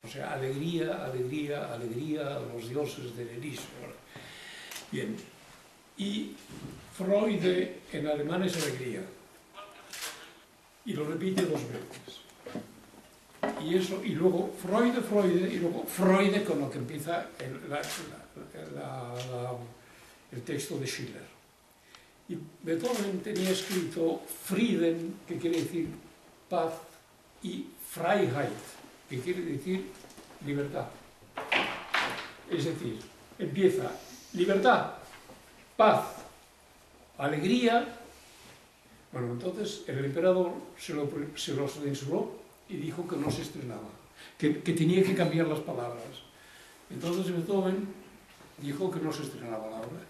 O sea, alegría, alegría, alegría a los dioses del Elíseo. Bien. Y Freude en alemán es alegría. Y lo repite 2 veces. Y eso, y luego Freude, Freude, y luego Freude con lo que empieza el texto de Schiller. Y Beethoven tenía escrito Frieden, que quiere decir paz, y Freiheit, que quiere decir libertad. Es decir, empieza libertad, paz, alegría. Bueno, entonces el emperador se lo censuró y dijo que no se estrenaba, que tenía que cambiar las palabras. Entonces Beethoven dijo que no se estrenaba la obra,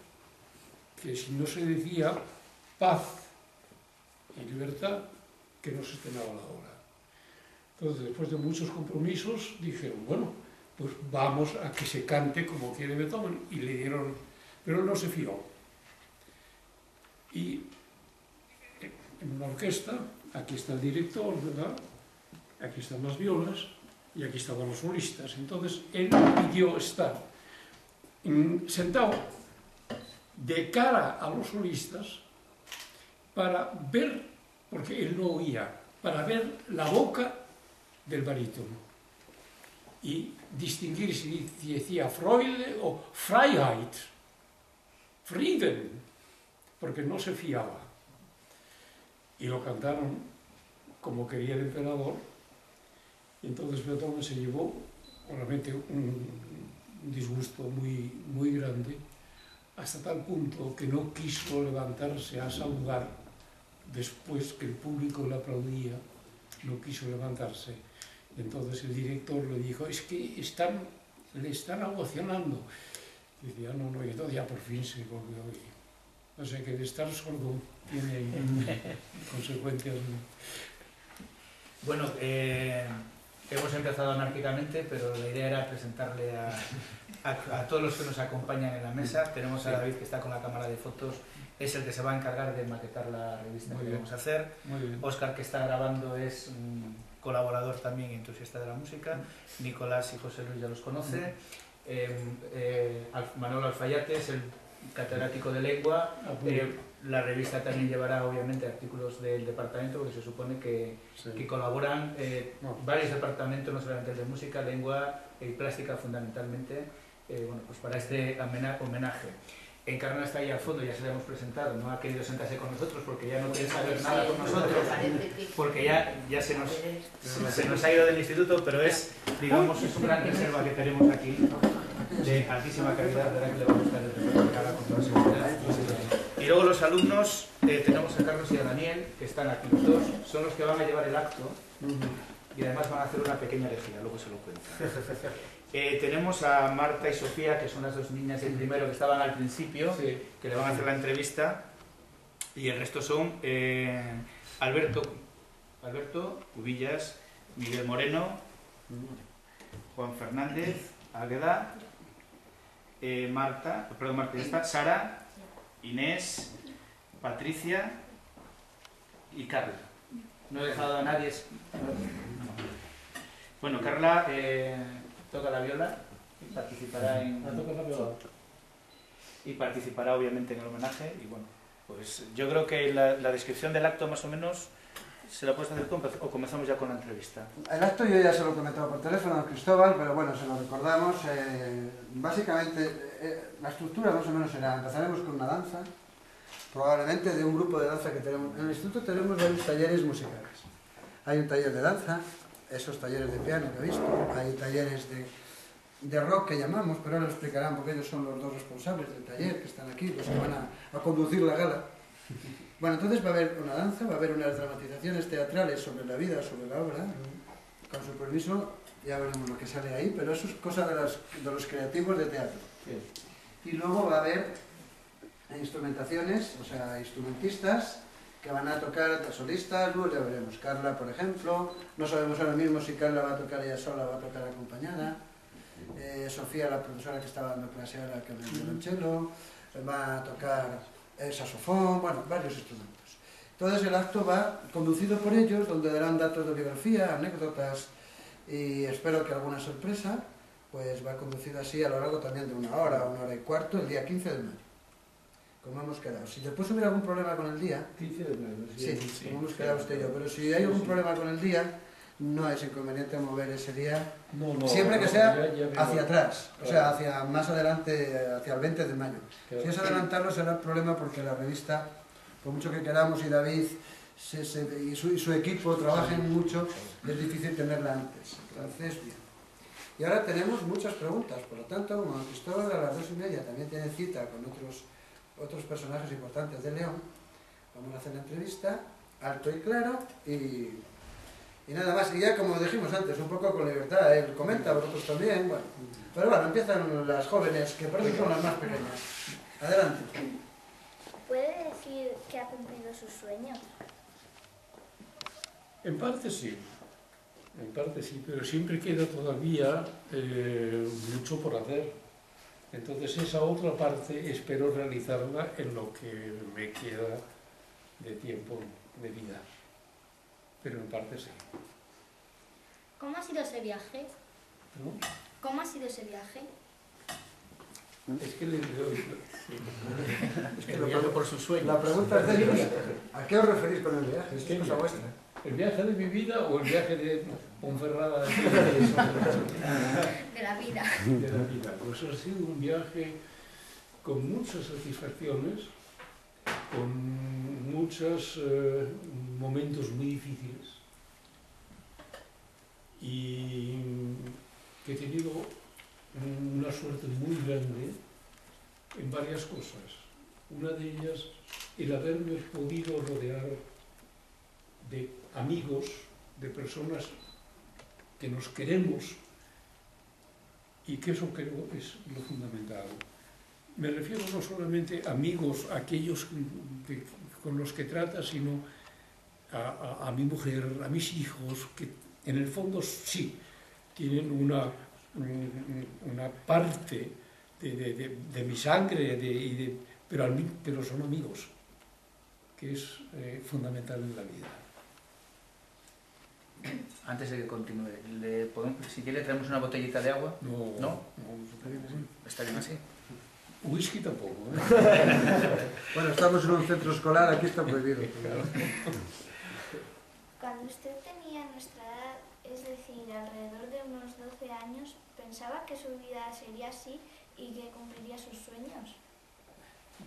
que si no se decía paz y libertad, que no se estrenaba la obra. Entonces, después de muchos compromisos, dijeron, bueno, pues vamos a que se cante como quiere Beethoven, y le dieron, pero él no se fió. Y en una orquesta, aquí está el director, ¿verdad? Aquí están las violas y aquí estaban los solistas. Entonces él pidió estar sentado de cara a los solistas para ver, porque él no oía, para ver la boca del barítono y distinguir si decía Freude o Freiheit, Frieden, porque no se fiaba. Y lo cantaron como quería el emperador. Y entonces Beethoven se llevó realmente un disgusto muy grande, hasta tal punto que no quiso levantarse a saludar después que el público le aplaudía, no quiso levantarse. Entonces el director le dijo, es que le están ovacionando. Y decía, no, y entonces ya por fin se volvió a oír. O sea que de estar sordo tiene consecuencias. Bueno, hemos empezado anárquicamente, pero la idea era presentarle a todos los que nos acompañan en la mesa. Tenemos a David, que está con la cámara de fotos, es el que se va a encargar de maquetar la revista que vamos a hacer. Óscar, que está grabando, es un colaborador también, entusiasta de la música. Nicolás y José Luis ya los conoce. Manuel Alfayate es el catedrático de lengua. La revista también llevará obviamente artículos del departamento, porque se supone que colaboran varios departamentos, no solamente el de música, lengua y plástica fundamentalmente, bueno, pues para este homenaje. Encarna está ahí al fondo, ya se le hemos presentado, no ha querido sentarse con nosotros porque ya no quiere saber nada con nosotros, porque ya se nos ha ido del instituto, pero es, digamos, es un gran reserva que tenemos aquí, de altísima calidad, de la que le va a gustar el repertorio que haga con toda seguridad. Y luego los alumnos, tenemos a Carlos y a Daniel, que están aquí los dos, son los que van a llevar el acto, y además van a hacer una pequeña elegía, luego se lo cuento. Tenemos a Marta y Sofía, que son las 2 niñas del primero que estaban al principio, que le van a hacer la entrevista, y el resto son Alberto Cubillas, Miguel Moreno, Juan Fernández, Águeda, Marta ya está, Sara, Inés, Patricia y Carla. No he dejado a nadie. Bueno, Carla toca la viola y participará obviamente en el homenaje. Y bueno, pues yo creo que la descripción del acto más o menos se la puedes hacer tú, o comenzamos ya con la entrevista. El acto yo ya se lo he comentado por teléfono a Cristóbal, pero bueno, se lo recordamos. Básicamente la estructura más o menos será: empezaremos con una danza, probablemente de un grupo de danza que tenemos. En el instituto tenemos varios talleres musicales. Hay un taller de danza, esos talleres de piano que he visto, hay talleres de rock que llamamos, pero ahora lo explicarán porque ellos son los 2 responsables del taller, que están aquí, los que van a conducir la gala. Bueno, entonces va a haber una danza, va a haber unas dramatizaciones teatrales sobre la vida, sobre la obra. Con su permiso, ya veremos lo que sale ahí, pero eso es cosa de los creativos de teatro. Y luego va a haber instrumentaciones, o sea, instrumentistas que van a tocar solistas, luego ya veremos. Carla, por ejemplo, no sabemos ahora mismo si Carla va a tocar ella sola o va a tocar acompañada. Sofía, la profesora que estaba dando clase ahora, que el violonchelo, va a tocar saxofón, bueno, varios instrumentos. Entonces el acto va conducido por ellos, donde darán datos de biografía, anécdotas y espero que alguna sorpresa pues va conducida así a lo largo también de 1 hora y cuarto, el día 15 de mayo, como hemos quedado. Si después hubiera algún problema con el día, 15 de mayo, sí, como hemos quedado usted y yo, pero si hay algún problema con el día, no es inconveniente mover ese día, siempre que sea hacia atrás, o sea, hacia más adelante, hacia el 20 de mayo. Si es adelantarlo será el problema porque la revista, por mucho que queramos y David y su equipo trabajen mucho, es difícil tenerla antes. Entonces, bien. Y ahora tenemos muchas preguntas, por lo tanto, como Cristóbal a las 2:30 también tiene cita con otros personajes importantes de León, vamos a hacer la entrevista, alto y claro, y nada más. Y ya como dijimos antes, un poco con libertad, él comenta, vosotros también, bueno. Pero bueno, empiezan las jóvenes, que parece que son las más pequeñas. Adelante. ¿Puede decir que ha cumplido sus sueños? En parte sí, pero siempre queda todavía mucho por hacer. Entonces esa otra parte espero realizarla en lo que me queda de tiempo de vida. Pero en parte sí. ¿Cómo ha sido ese viaje? ¿No? ¿Cómo ha sido ese viaje? Es que le doy... Es que lo pago por sus sueños. La pregunta es de ellos, ¿a qué os referís con el viaje? Es cosa vuestra. ¿El viaje de mi vida o el viaje de Ponferrada? De la vida. De la vida. Pues ha sido un viaje con muchas satisfacciones, con muchos momentos muy difíciles y que he tenido una suerte muy grande en varias cosas. Una de ellas, el haberme podido rodear de amigos, de personas que nos queremos y que eso creo es lo fundamental. Me refiero no solamente a amigos, a aquellos con los que trata, sino a mi mujer, a mis hijos, que en el fondo sí tienen una parte de mi sangre, pero son amigos, que es fundamental en la vida. Antes de que continúe, si quiere traemos una botellita de agua. No, ¿No? Está bien así. Está bien así. Whisky tampoco, ¿eh? Bueno, estamos en un centro escolar, aquí está prohibido. Cuando usted tenía nuestra edad, es decir, alrededor de unos 12 años, ¿pensaba que su vida sería así y que cumpliría sus sueños?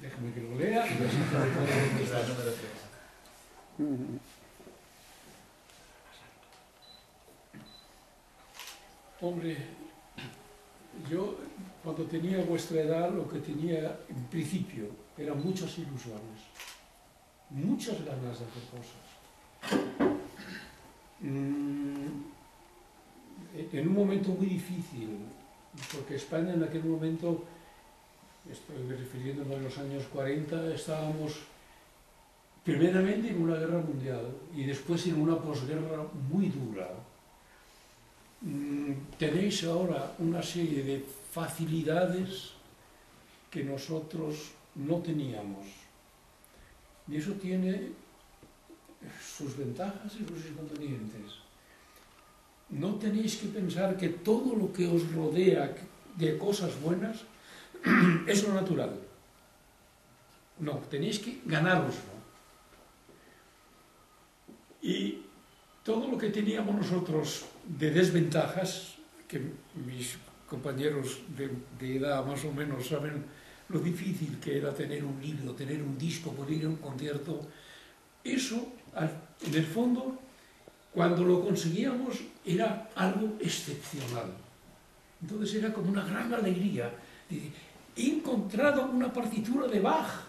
Déjame que lo lea y así te La puedo contestar. número 3. Hombre, yo cuando tenía vuestra edad lo que tenía en principio eran muchas ilusiones, muchas ganas de hacer cosas. En un momento muy difícil, porque España en aquel momento, estoy refiriéndome a los años 40, estábamos primeramente en una guerra mundial y después en una posguerra muy dura. Tenéis ahora una serie de facilidades que nosotros no teníamos. Y eso tiene sus ventajas y sus inconvenientes. No tenéis que pensar que todo lo que os rodea de cosas buenas es lo natural. No, tenéis que ganároslo. Y todo lo que teníamos nosotros de desventajas, que mis compañeros de edad más o menos saben lo difícil que era tener un libro, tener un disco, poder ir a un concierto, eso, en el fondo, cuando lo conseguíamos, era algo excepcional. Entonces era como una gran alegría. He encontrado una partitura de Bach.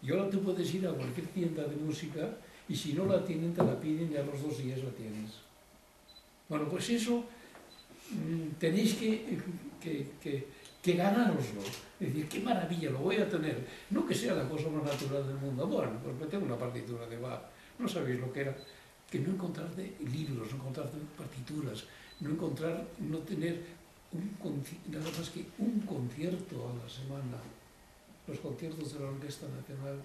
Y ahora tú puedes ir a cualquier tienda de música y si no la tienen, te la piden y a los 2 días la tienes. Bueno, pues eso tenéis que ganároslo. Es decir, qué maravilla, lo voy a tener. No que sea la cosa más natural del mundo. Bueno, pues me tengo una partitura de Bach. No sabéis lo que era. Que no encontrarte libros, no encontrarte partituras, no tener nada más que un concierto a la semana. Los conciertos de la Orquesta Nacional,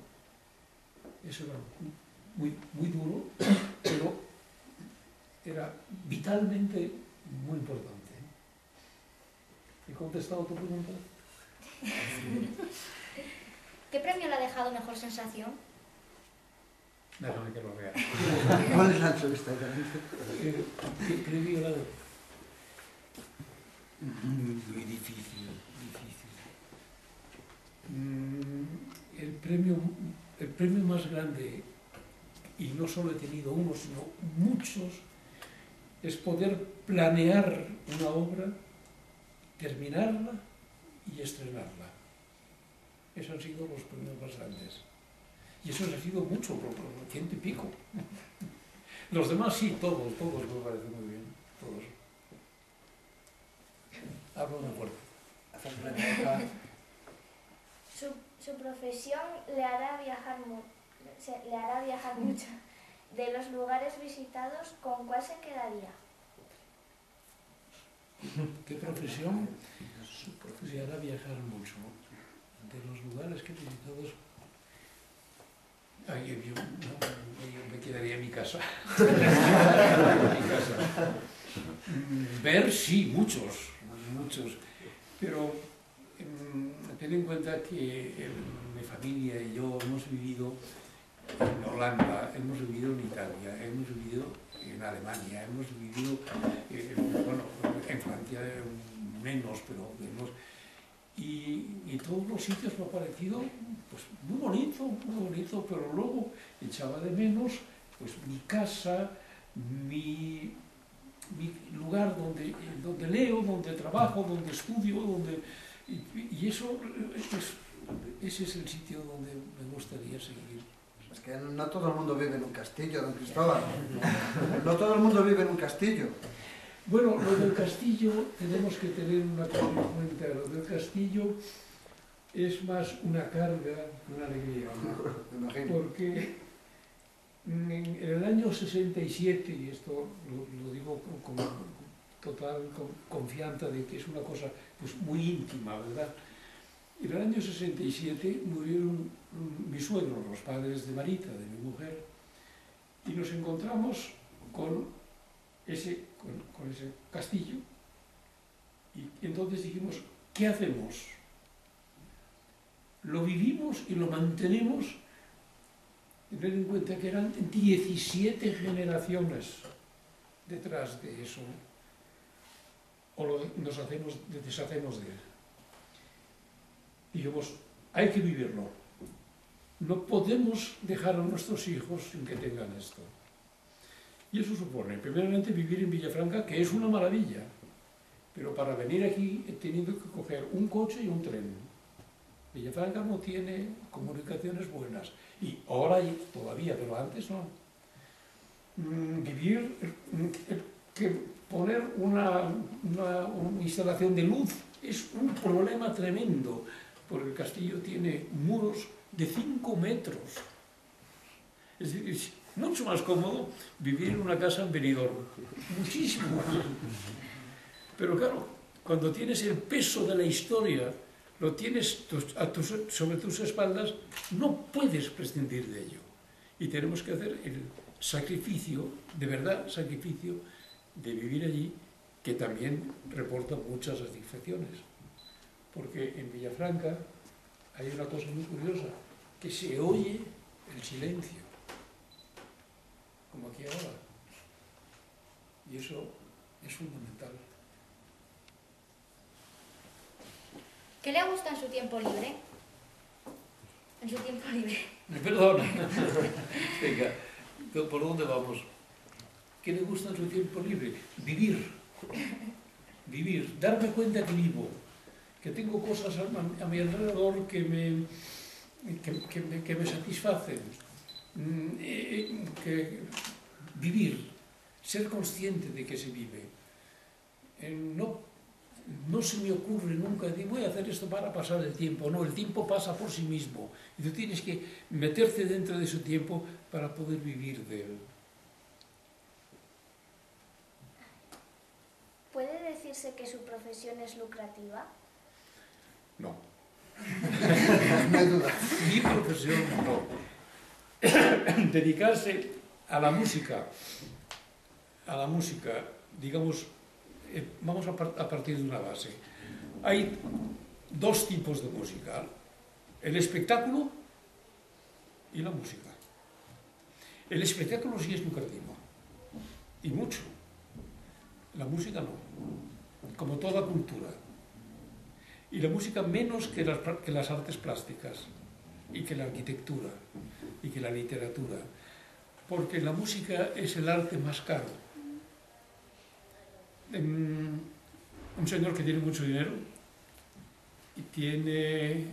eso era muy, muy duro, pero era vitalmente muy importante. ¿He contestado tu pregunta? ¿Qué premio le ha dejado mejor sensación? Déjame que lo vea. ¿Cuál es la entrevista? ¿Qué premio le ha dejado? Muy difícil. El premio más grande, y no solo he tenido uno, sino muchos, es poder planear una obra, terminarla y estrenarla. Esos han sido los premios más grandes. Y eso ha sido mucho, por 100 y pico. Los demás sí, todos me parece muy bien, todos. Hablo una puerta. Su profesión le hará viajar mucho. De los lugares visitados, ¿con cuál se quedaría? ¿Qué profesión? Le hará viajar mucho. De los lugares que he visitado, yo me quedaría en mi casa. Ver, sí, muchos, pero ten en cuenta que mi familia y yo hemos vivido en Holanda, hemos vivido en Italia, hemos vivido en Alemania, hemos vivido en Francia menos, pero hemos... Y todos los sitios me ha parecido pues, muy bonito, pero luego echaba de menos pues, mi casa, mi lugar donde leo, donde trabajo, donde estudio, y eso ese es el sitio donde me gustaría seguir. Es que no todo el mundo vive en un castillo, don Cristóbal. No todo el mundo vive en un castillo. Bueno, lo del castillo tenemos que tener una cosa en cuenta. Lo del castillo es más una carga que una alegría, ¿no? Me imagino. Porque en el año 67, y esto lo digo con total confianza de que es una cosa pues, muy íntima, ¿verdad? En el año 67 murieron mis suegros, los padres de Marita, de mi mujer, y nos encontramos con ese castillo. Y entonces dijimos, ¿qué hacemos? Lo vivimos y lo mantenemos. Tener en cuenta que eran 17 generaciones detrás de eso, o nos deshacemos de él. Dijimos, hay que vivirlo. No podemos dejar a nuestros hijos sin que tengan esto. Y eso supone, primeramente, vivir en Villafranca, que es una maravilla. Pero para venir aquí he tenido que coger un coche y un tren. Villafranca no tiene comunicaciones buenas. Y ahora todavía, pero antes no. Vivir, que poner una instalación de luz es un problema tremendo, porque el castillo tiene muros de 5 metros. Es decir, es mucho más cómodo vivir en una casa en Benidorm. Muchísimo más. Pero claro, cuando tienes el peso de la historia, lo tienes sobre tus espaldas, no puedes prescindir de ello. Y tenemos que hacer el sacrificio, de verdad sacrificio, de vivir allí, que también reporta muchas satisfacciones. Porque en Villafranca hay una cosa muy curiosa, que se oye el silencio, como aquí ahora. Y eso es fundamental. ¿Qué le gusta en su tiempo libre? En su tiempo libre. Perdona. Venga, ¿por dónde vamos? ¿Qué le gusta en su tiempo libre? Vivir. Vivir. Darme cuenta que vivo. Que tengo cosas a mi alrededor que me satisfacen. Vivir. Ser consciente de que se vive. No se me ocurre nunca decir, voy a hacer esto para pasar el tiempo. No, el tiempo pasa por sí mismo. Y tú tienes que meterte dentro de su tiempo para poder vivir de él. ¿Puede decirse que su profesión es lucrativa? No. No hay duda. Mi profesión no. Dedicarse a la música, a la música, digamos, vamos a partir de una base. Hay dos tipos de música, el espectáculo y la música. El espectáculo sí es lucrativo, y mucho. La música no, como toda cultura. Y la música menos que las artes plásticas, y que la arquitectura, y que la literatura. Porque la música es el arte más caro. Un señor que tiene mucho dinero y quiere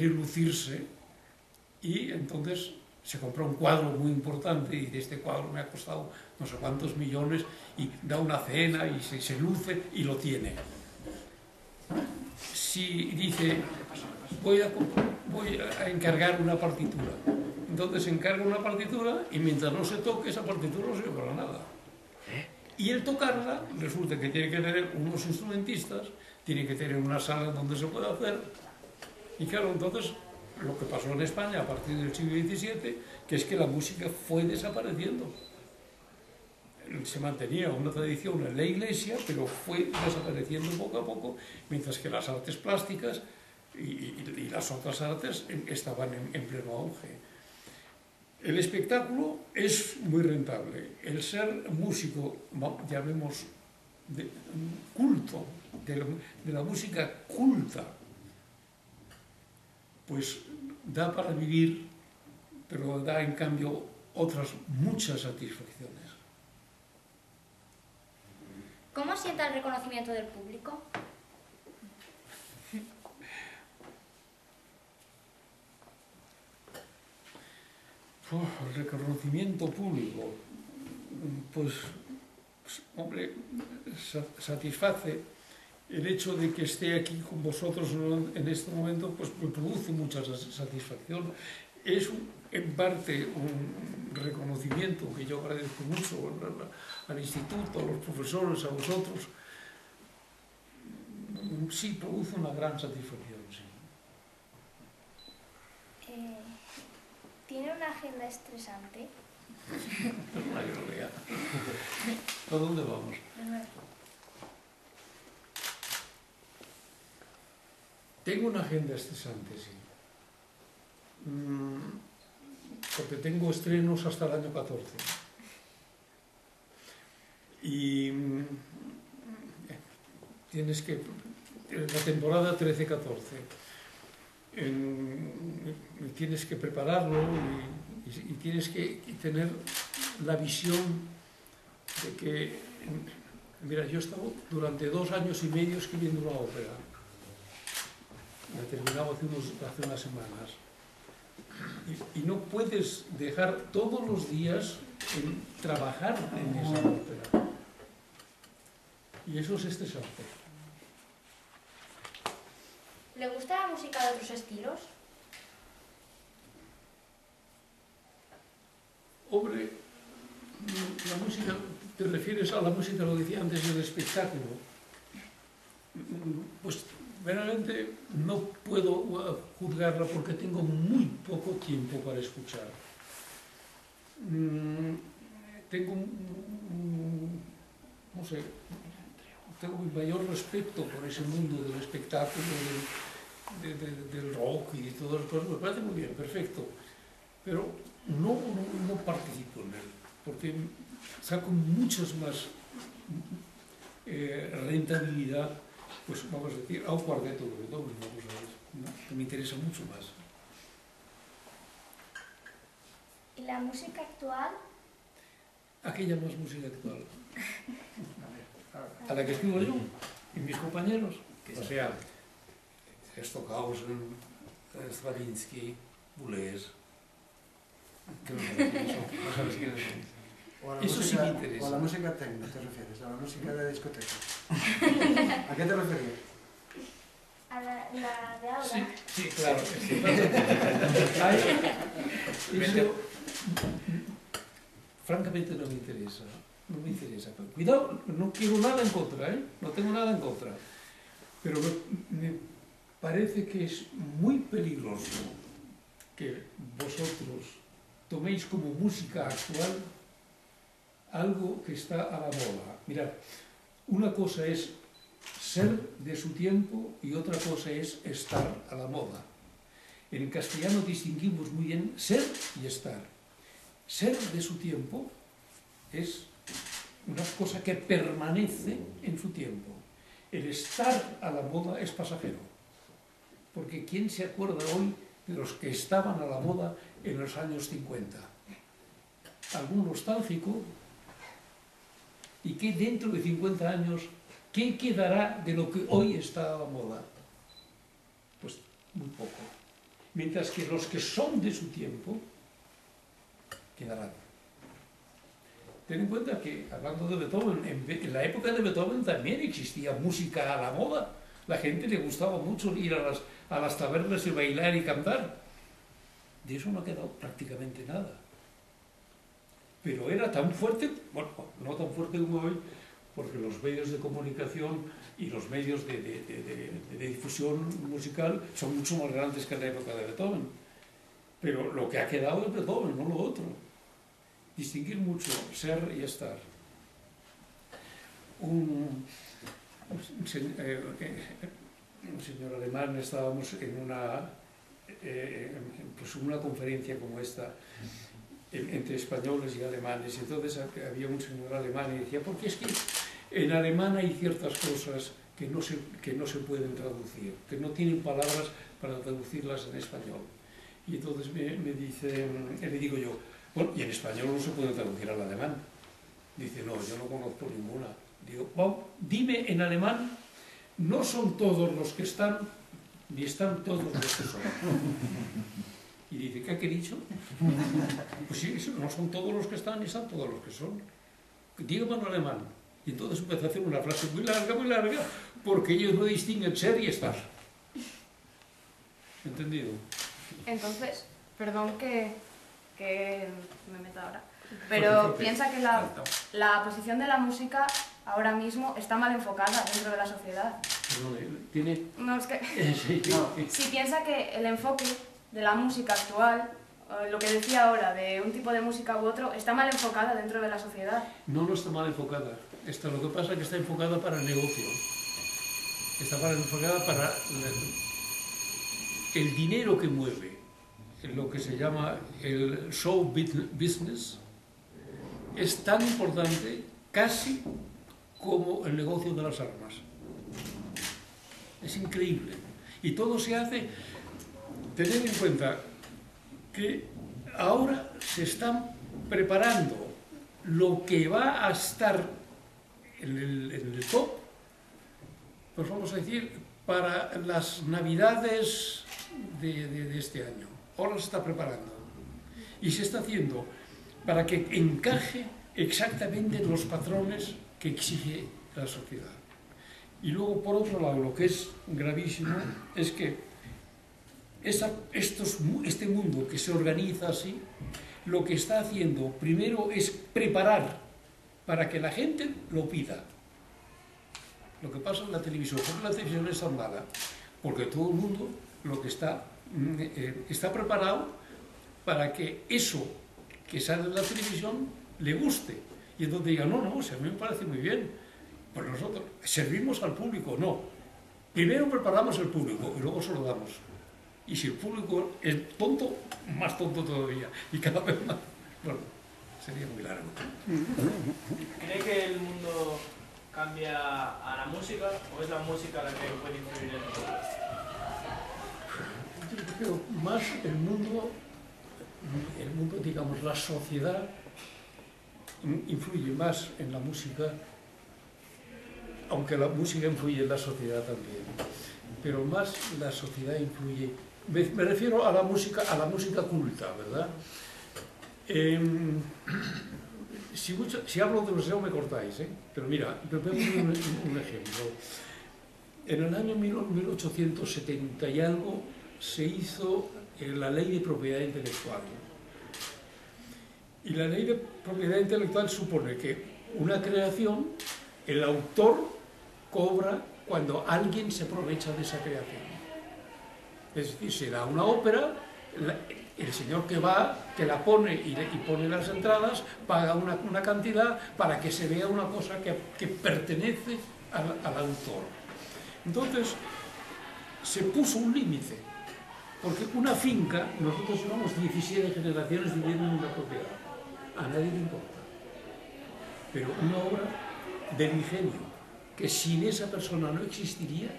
lucirse, y entonces se compra un cuadro muy importante y de este cuadro me ha costado no sé cuántos millones, y da una cena y se luce y lo tiene. Si dice, voy a encargar una partitura, entonces encarga una partitura y mientras no se toque esa partitura no sirve para nada. Y el tocarla resulta que tiene que tener unos instrumentistas, tiene que tener una sala donde se pueda hacer. Y claro, entonces lo que pasó en España a partir del siglo XVII, que es que la música fue desapareciendo. Se mantenía una tradición en la iglesia, pero fue desapareciendo poco a poco, mientras que las artes plásticas y las otras artes estaban en pleno auge. El espectáculo es muy rentable. El ser músico, llamemos culto, de la música culta, pues da para vivir, pero da en cambio otras muchas satisfacciones. ¿Cómo sienta el reconocimiento del público? El reconocimiento público, pues, hombre, satisface. El hecho de que esté aquí con vosotros en este momento, pues me produce mucha satisfacción. Es en parte un reconocimiento que yo agradezco mucho al instituto, a los profesores, a vosotros. Sí, produce una gran satisfacción, sí. ¿Tiene una agenda estresante? No hay idea. ¿A dónde vamos? Tengo una agenda estresante, sí. Porque tengo estrenos hasta el año 14. Y tienes que... La temporada 13-14. Tienes que prepararlo y tienes que tener la visión de que... Mira, yo he estado durante 2 años y medio escribiendo una ópera. La he terminado hace unas semanas. Y no puedes dejar todos los días en trabajar en esa ópera. Y eso es estresante. ¿Le gusta la música de otros estilos? Hombre, la música, ¿te refieres a la música, lo decía antes, del espectáculo? Pues realmente no puedo juzgarla porque tengo muy poco tiempo para escuchar. Tengo, no sé, tengo un mayor respeto por ese mundo del espectáculo, del rock y de todas las cosas. Me parece muy bien, perfecto, pero no participo en él, porque saco muchas más rentabilidad, pues vamos a decir, a un cuarteto de Beethoven, vamos a ver, que me interesa mucho más. ¿Y la música actual? Aquella más música actual. A la que escribo yo y mis compañeros. O sea, Stockhausen, Stravinsky, Boulez. No sabes quiénes son. Eso sí me interesa. O a la música techno, ¿te refieres? A la música de discoteca. ¿A qué te referías? ¿A la de ahora? Sí, sí, claro. Eso, francamente no me interesa. No me interesa. Cuidado, no quiero nada en contra, ¿eh? No tengo nada en contra. Pero me parece que es muy peligroso que vosotros toméis como música actual algo que está a la moda. Mirad, una cosa es ser de su tiempo y otra cosa es estar a la moda. En castellano distinguimos muy bien ser y estar. Ser de su tiempo es una cosa que permanece en su tiempo. El estar a la moda es pasajero. Porque ¿quién se acuerda hoy de los que estaban a la moda en los años 50? ¿Algún nostálgico? ¿Y qué dentro de 50 años, qué quedará de lo que hoy está a la moda? Pues muy poco. Mientras que los que son de su tiempo quedarán. Ten en cuenta que, hablando de Beethoven, en la época de Beethoven también existía música a la moda. La gente le gustaba mucho ir a las tabernas y bailar y cantar. De eso no ha quedado prácticamente nada. Pero era tan fuerte, bueno, no tan fuerte como hoy, porque los medios de comunicación y los medios de difusión musical son mucho más grandes que en la época de Beethoven. Pero lo que ha quedado es Beethoven, no lo otro. Distinguir mucho ser y estar. Un señor alemán, estábamos en una conferencia como esta, entre españoles y alemanes, y entonces había un señor alemán y decía, porque es que en alemán hay ciertas cosas que no se pueden traducir, que no tienen palabras para traducirlas en español. Y entonces me dice, le digo yo, bueno, y en español no se puede traducir al alemán. Dice, no, yo no conozco ninguna. Digo, vamos, dime en alemán, no son todos los que están, ni están todos los que son. Y dice, ¿qué ha dicho? Pues sí, no son todos los que están, ni están todos los que son. Dígame en alemán. Y entonces empezó a hacer una frase muy larga, porque ellos no distinguen ser y estar. ¿Entendido? Entonces, perdón que me meta ahora, pero piensa que la posición de la música ahora mismo está mal enfocada dentro de la sociedad. ¿Tiene? No, es que... Sí. Si piensa que el enfoque de la música actual, lo que decía ahora, de un tipo de música u otro, está mal enfocada dentro de la sociedad. No está mal enfocada. Lo que pasa es que está enfocada para el negocio. Está enfocada para el dinero que mueve. Lo que se llama el show business es tan importante casi como el negocio de las armas. Es increíble. Y todo se hace, tened en cuenta que ahora se están preparando lo que va a estar en el top, pues vamos a decir, para las navidades de este año. Ahora se está preparando y se está haciendo para que encaje exactamente en los patrones que exige la sociedad. Y luego, por otro lado, lo que es gravísimo es que este mundo que se organiza así, lo que está haciendo primero es preparar para que la gente lo pida. Lo que pasa en la televisión, ¿por qué la televisión es tan mala? Porque todo el mundo lo que está preparado para que eso que sale en la televisión le guste. Y entonces diga, no, si a mí me parece muy bien. Pues nosotros servimos al público, no. Primero preparamos el público y luego se lo damos. Y si el público es tonto, más tonto todavía. Y cada vez más. Bueno, sería muy largo. ¿Cree que el mundo cambia a la música o es la música la que puede influir en nosotros? Yo creo más el mundo, digamos, la sociedad influye más en la música, aunque la música influye en la sociedad también, pero más la sociedad influye. Me refiero a la música culta, ¿verdad? Si hablo demasiado me cortáis, ¿eh? Pero mira, te pongo un ejemplo. En el año 1870 y algo se hizo la ley de propiedad intelectual. Y la ley de propiedad intelectual supone que una creación, el autor cobra cuando alguien se aprovecha de esa creación. Es decir, se da una ópera, El señor que va, que la pone y pone las entradas, paga una cantidad para que se vea una cosa que pertenece al autor. Entonces, se puso un límite, porque una finca, nosotros llevamos 17 generaciones viviendo en una propiedad, a nadie le importa. Pero una obra del ingenio, que sin esa persona no existiría,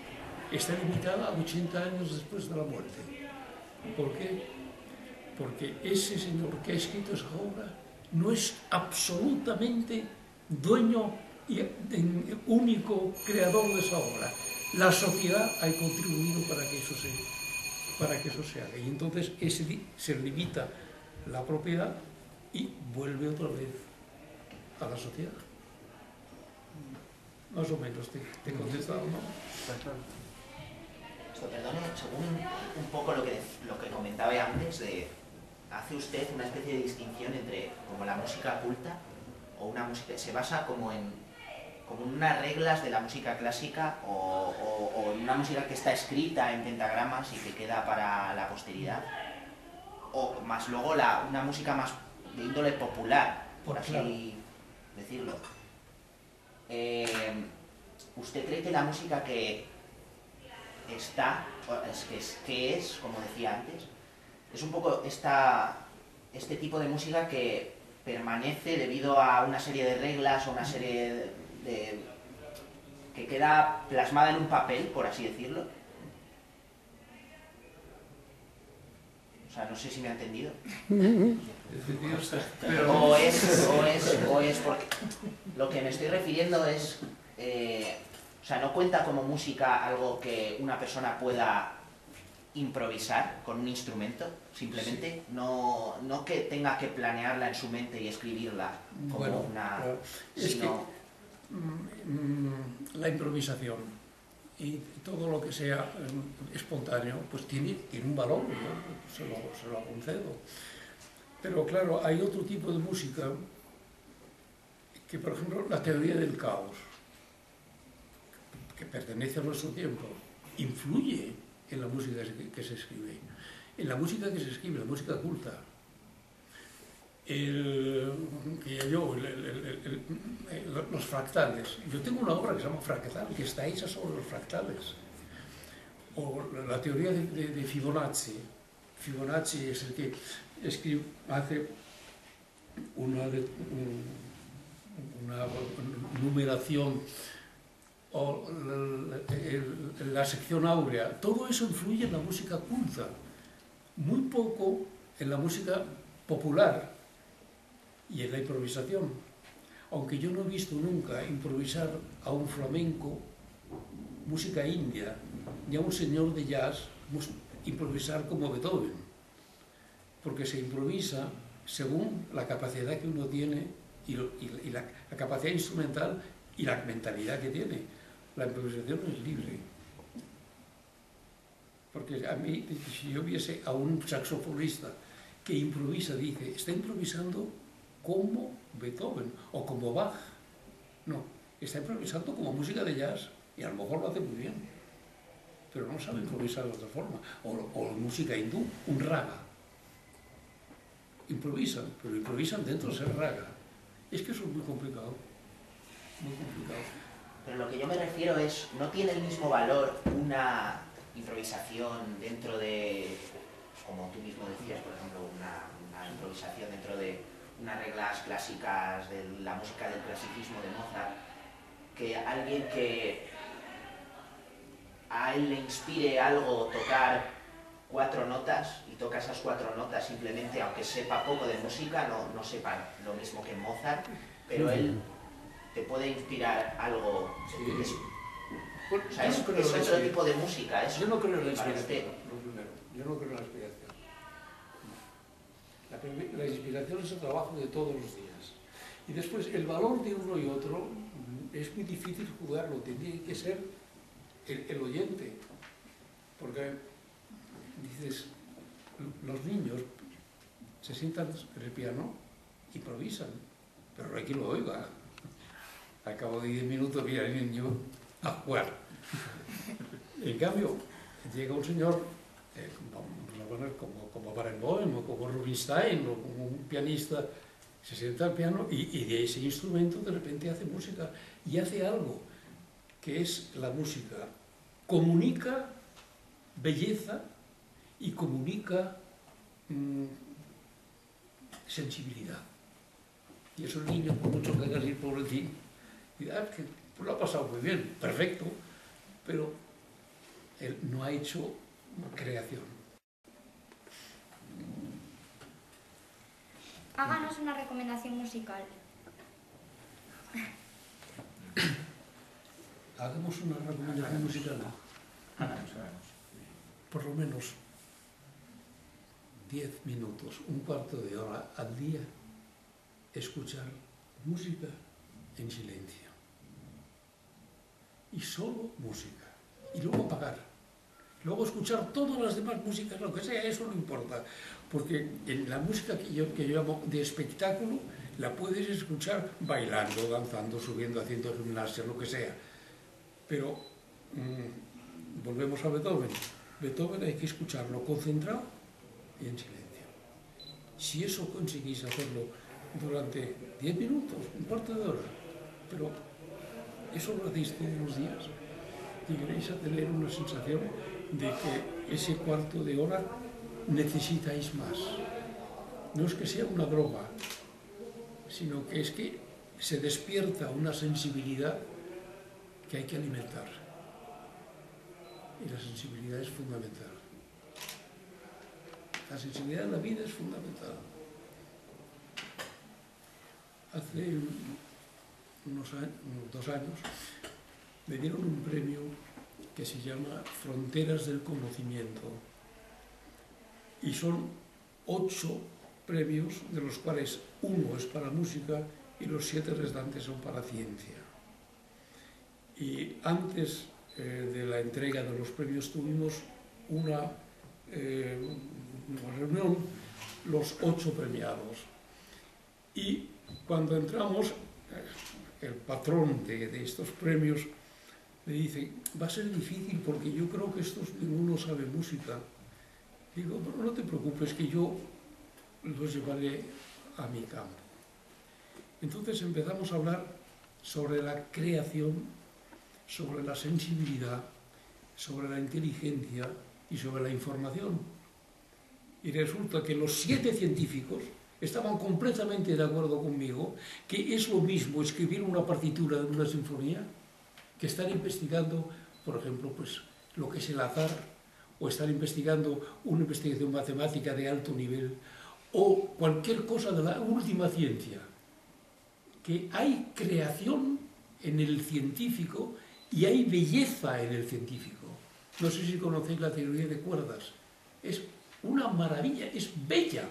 está limitada a 80 años después de la muerte. ¿Por qué? Porque ese señor que ha escrito esa obra no es absolutamente dueño y único creador de esa obra. La sociedad ha contribuido para que eso se haga. Y entonces se limita la propiedad y vuelve otra vez a la sociedad. Más o menos te he contestado, ¿no? Perdone, según un poco lo que comentaba antes, hace usted una especie de distinción entre como la música culta o una música, se basa como en unas reglas de la música clásica o en una música que está escrita en pentagramas y que queda para la posteridad, o más luego una música más de índole popular, por así decirlo. ¿Usted cree que la música que es, como decía antes, es un poco este tipo de música que permanece debido a una serie de reglas o una serie que queda plasmada en un papel, por así decirlo? O sea, no sé si me ha entendido. O es porque lo que me estoy refiriendo es, o sea, no cuenta como música algo que una persona pueda improvisar con un instrumento, simplemente, sí. No que tenga que planearla en su mente y escribirla como una... Es que la improvisación y todo lo que sea espontáneo, pues tiene un valor, ¿no? Se lo concedo. Pero claro, hay otro tipo de música que, por ejemplo, la teoría del caos, que pertenece a nuestro tiempo, influye en la música que se escribe. En la música que se escribe, la música culta, los fractales. Yo tengo una obra que se llama Fractal, que está hecha sobre los fractales. O la teoría de Fibonacci. Fibonacci es el que hace una numeración, o la sección áurea. Todo eso influye en la música culta, muy poco en la música popular y en la improvisación. Aunque yo no he visto nunca improvisar a un flamenco música india, ni a un señor de jazz improvisar como Beethoven, porque se improvisa según la capacidad que uno tiene y la capacidad instrumental y la mentalidad que tiene. La improvisación es libre. Porque a mí, si yo viese a un saxofonista que improvisa, dice, está improvisando como Beethoven o como Bach. No, está improvisando como música de jazz y a lo mejor lo hace muy bien, pero no sabe improvisar de otra forma. O música hindú, un raga. Improvisan, pero improvisan dentro de ese raga. Es que eso es muy complicado. Muy complicado. Pero lo que yo me refiero es, ¿no tiene el mismo valor una improvisación dentro de, como tú mismo decías, por ejemplo, una improvisación dentro de unas reglas clásicas de la música del clasicismo de Mozart, que alguien que a él le inspire algo tocar 4 notas y toca esas 4 notas simplemente, aunque sepa poco de música, no sepa lo mismo que Mozart, pero él te puede inspirar algo? Sí. Bueno, o sea, es otro tipo de música. Eso, yo no creo en la inspiración, lo primero. Yo no creo en la inspiración. La inspiración es el trabajo de todos los días. Y después, el valor de uno y otro es muy difícil jugarlo. Tiene que ser el oyente. Porque, dices, los niños se sientan en el piano, improvisan, pero no hay quien lo oiga. Al cabo de 10 minutos viene el niño a jugar. En cambio, llega un señor vamos a poner como Barenboim o como Rubinstein o como un pianista se sienta al piano y de ese instrumento de repente hace música y hace algo que es la música. Comunica belleza y comunica sensibilidad. Y eso el niño, por mucho que haga así pobrecín, dirá que pues lo ha pasado muy bien, perfecto, pero él no ha hecho creación. Háganos una recomendación musical. Hagamos una recomendación musical. Por lo menos 10 minutos, un cuarto de hora al día, escuchar música en silencio. Y solo música. Y luego apagar. Luego escuchar todas las demás músicas, lo que sea, eso no importa. Porque en la música que yo llamo de espectáculo, la puedes escuchar bailando, danzando, subiendo, haciendo gimnasia, lo que sea. Pero volvemos a Beethoven. Beethoven hay que escucharlo concentrado y en silencio. Si eso conseguís hacerlo durante 10 minutos, un cuarto de hora, pero eso lo hacéis todos los días, llegaréis a tener una sensación de que ese cuarto de hora necesitáis más. No es que sea una droga, sino que es que se despierta una sensibilidad que hay que alimentar. Y la sensibilidad es fundamental. La sensibilidad en la vida es fundamental. Hace unos 2 años me dieron un premio que se llama Fronteras del Conocimiento. Y son 8 premios, de los cuales 1 es para música y los 7 restantes son para ciencia. Y antes de la entrega de los premios tuvimos una reunión, los 8 premiados. Y cuando entramos, el patrón de estos premios me dice, va a ser difícil porque yo creo que ninguno sabe música. Digo, pero no te preocupes, que yo los llevaré a mi campo. Entonces empezamos a hablar sobre la creación, sobre la sensibilidad, sobre la inteligencia y sobre la información. Y resulta que los 7 científicos estaban completamente de acuerdo conmigo que es lo mismo escribir una partitura de una sinfonía que estar investigando, por ejemplo, pues, lo que es el azar, o estar investigando una investigación matemática de alto nivel, o cualquier cosa de la última ciencia. Que hay creación en el científico y hay belleza en el científico. No sé si conocéis la teoría de cuerdas. Es una maravilla, es bella.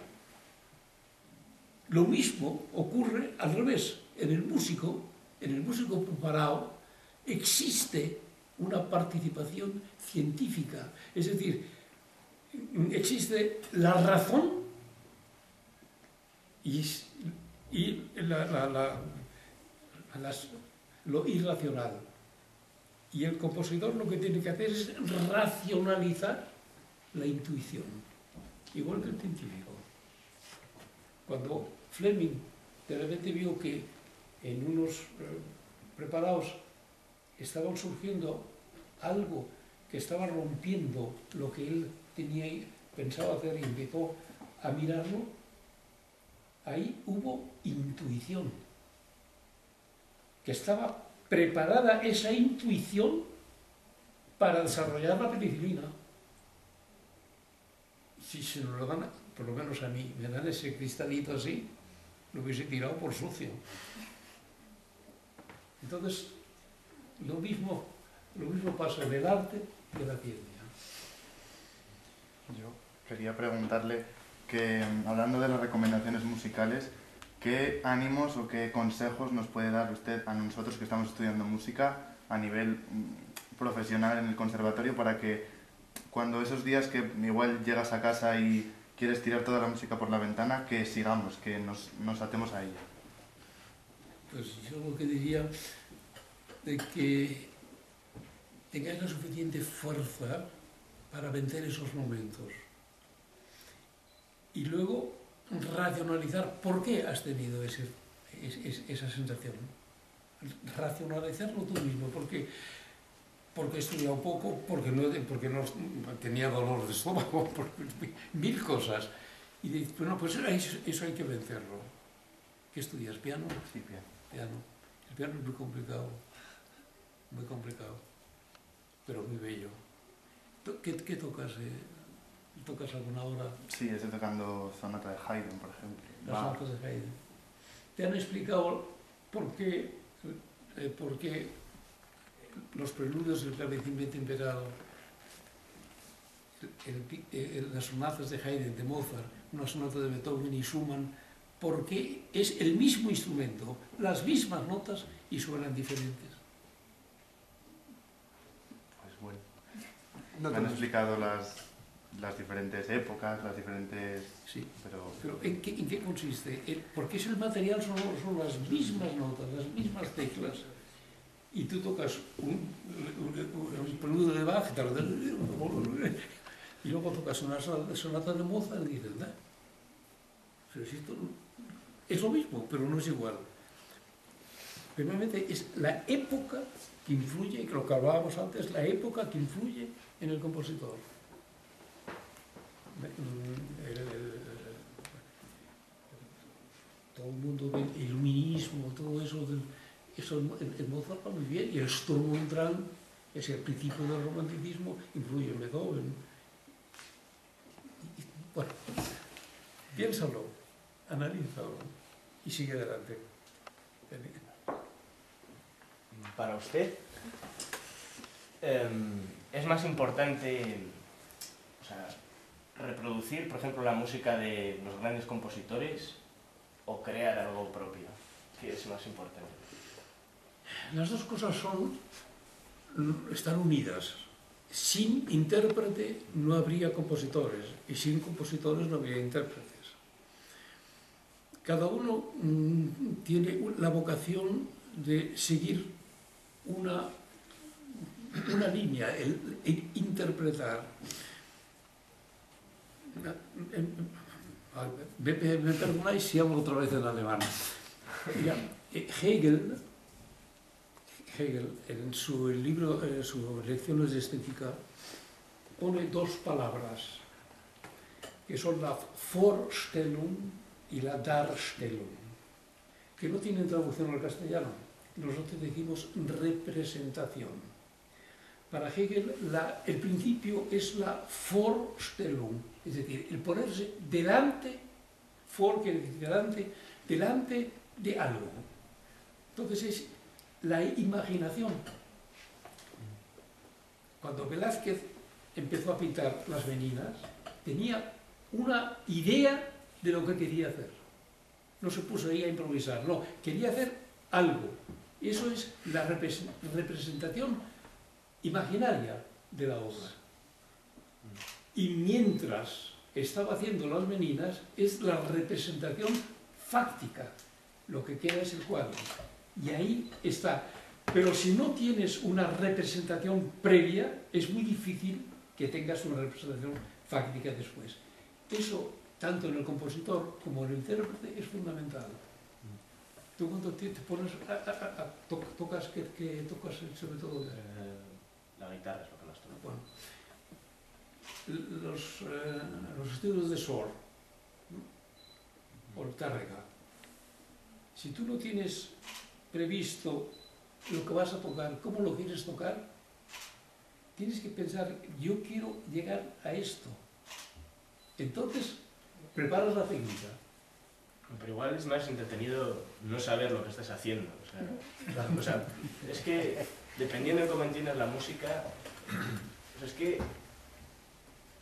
Lo mismo ocurre al revés. En el músico preparado, existe una participación científica. Es decir, existe la razón y lo irracional. Y el compositor lo que tiene que hacer es racionalizar la intuición, igual que el científico. Cuando Fleming de repente vio que en unos preparados estaba surgiendo algo que estaba rompiendo lo que él pensaba hacer y empezó a mirarlo, ahí hubo intuición, que estaba preparada esa intuición para desarrollar la penicilina. Si se nos lo dan, por lo menos a mí, me dan ese cristalito así, lo hubiese tirado por sucio. Entonces, lo mismo pasa en el arte y en la ciencia. Yo quería preguntarle que, hablando de las recomendaciones musicales, ¿qué ánimos o qué consejos nos puede dar usted a nosotros que estamos estudiando música a nivel profesional en el conservatorio para que cuando esos días que igual llegas a casa y quieres tirar toda la música por la ventana, que sigamos, que nos atemos a ella? Pues yo lo que diría de que tengáis la suficiente fuerza para vencer esos momentos. Y luego racionalizar por qué has tenido esa sensación. Racionalizarlo tú mismo, porque he estudiado poco, porque no tenía dolor de estómago, por mil cosas. Y dices, bueno, pues eso hay que vencerlo. ¿Qué estudias? ¿Piano? Sí, piano. Piano. El piano es muy complicado, pero muy bello. ¿Qué tocas? ¿Tocas alguna obra? Sí, estoy tocando sonata de Haydn, por ejemplo. Las sonatas de Haydn. ¿Te han explicado por qué los preludios del clavecín temperado, las sonatas de Haydn, de Mozart, una sonata de Beethoven y Schumann, porque es el mismo instrumento, las mismas notas y suenan diferentes? Pues bueno. Me han explicado las diferentes épocas, las diferentes... Sí, pero ¿en qué consiste? Porque es el material, son las mismas notas, las mismas teclas. Y tú tocas un preludio de Bach, y luego tocas una sonata de Mozart y dices, pero si esto es lo mismo, pero no es igual. Primeramente es la época que influye, que lo que hablábamos antes, la época que influye en el compositor. Todo el mundo del iluminismo, todo eso, el Mozart va muy bien, y el Sturm und Drang, ese principio del romanticismo, influye en Beethoven. Bueno, piénsalo, analízalo y sigue adelante. Para usted, ¿es más importante, o sea, reproducir, por ejemplo, la música de los grandes compositores o crear algo propio? ¿Qué es más importante? Las dos cosas están unidas. Sin intérprete no habría compositores y sin compositores no habría intérpretes. Cada uno tiene la vocación de seguir una línea, el interpretar. Me perdonáis si hablo otra vez en alemán. Hegel, en su libro, sus lecciones de estética, pone dos palabras, que son la Vorstellung y la Darstellung, que no tienen traducción al castellano. Nosotros decimos representación. Para Hegel, el principio es la Vorstellung, es decir, el ponerse delante, quiere decir delante de algo. Entonces es la imaginación. Cuando Velázquez empezó a pintar las Meninas, tenía una idea de lo que quería hacer. No se puso ahí a improvisar, no, quería hacer algo. Eso es la representación imaginaria de la obra. Y mientras estaba haciendo las Meninas, es la representación fáctica. Lo que queda es el cuadro. Y ahí está. Pero si no tienes una representación previa, es muy difícil que tengas una representación fáctica después. Eso, tanto en el compositor como en el intérprete, es fundamental. Tú cuando te pones tocas, ¿qué tocas sobre todo? La guitarra es lo que más toco. Bueno, los estudios de Sor, ¿no? O el Tárrega. Si tú no tienes previsto lo que vas a tocar, cómo lo quieres tocar, tienes que pensar, yo quiero llegar a esto. Entonces, preparas la técnica. Pero igual es más entretenido no saber lo que estás haciendo. O sea, es que dependiendo de cómo entiendas la música, es que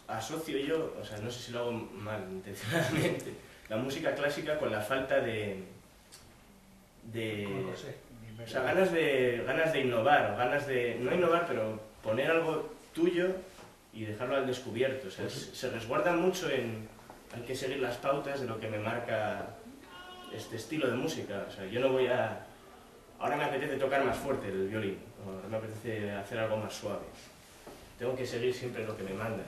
asocio yo, o sea, no sé si lo hago mal intencionadamente, la música clásica con la falta de o sea, ganas de innovar, no innovar, pero poner algo tuyo y dejarlo al descubierto. O sea, se resguardan mucho en hay que seguir las pautas de lo que me marca este estilo de música. O sea, yo no voy a... Ahora me apetece tocar más fuerte el violín, o me apetece hacer algo más suave. tengo que seguir siempre lo que me mandan.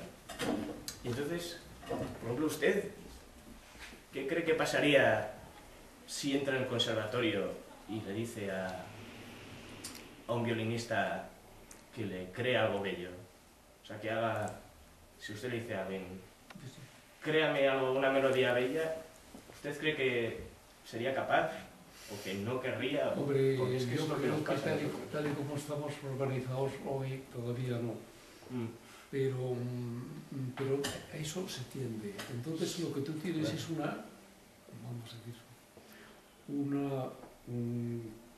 Y entonces, por ejemplo, usted, ¿qué cree que pasaría si entra en el conservatorio y le dice a un violinista que le crea algo bello? O sea, que haga, si usted le dice a Ben, créame algo, una melodía bella, ¿usted cree que sería capaz? ¿O que no querría? Hombre, porque es que yo es lo que creo nos que pasa. tal y como estamos organizados hoy, todavía no. Pero a eso se tiende. Entonces lo que tú tienes es una, vamos a decir, una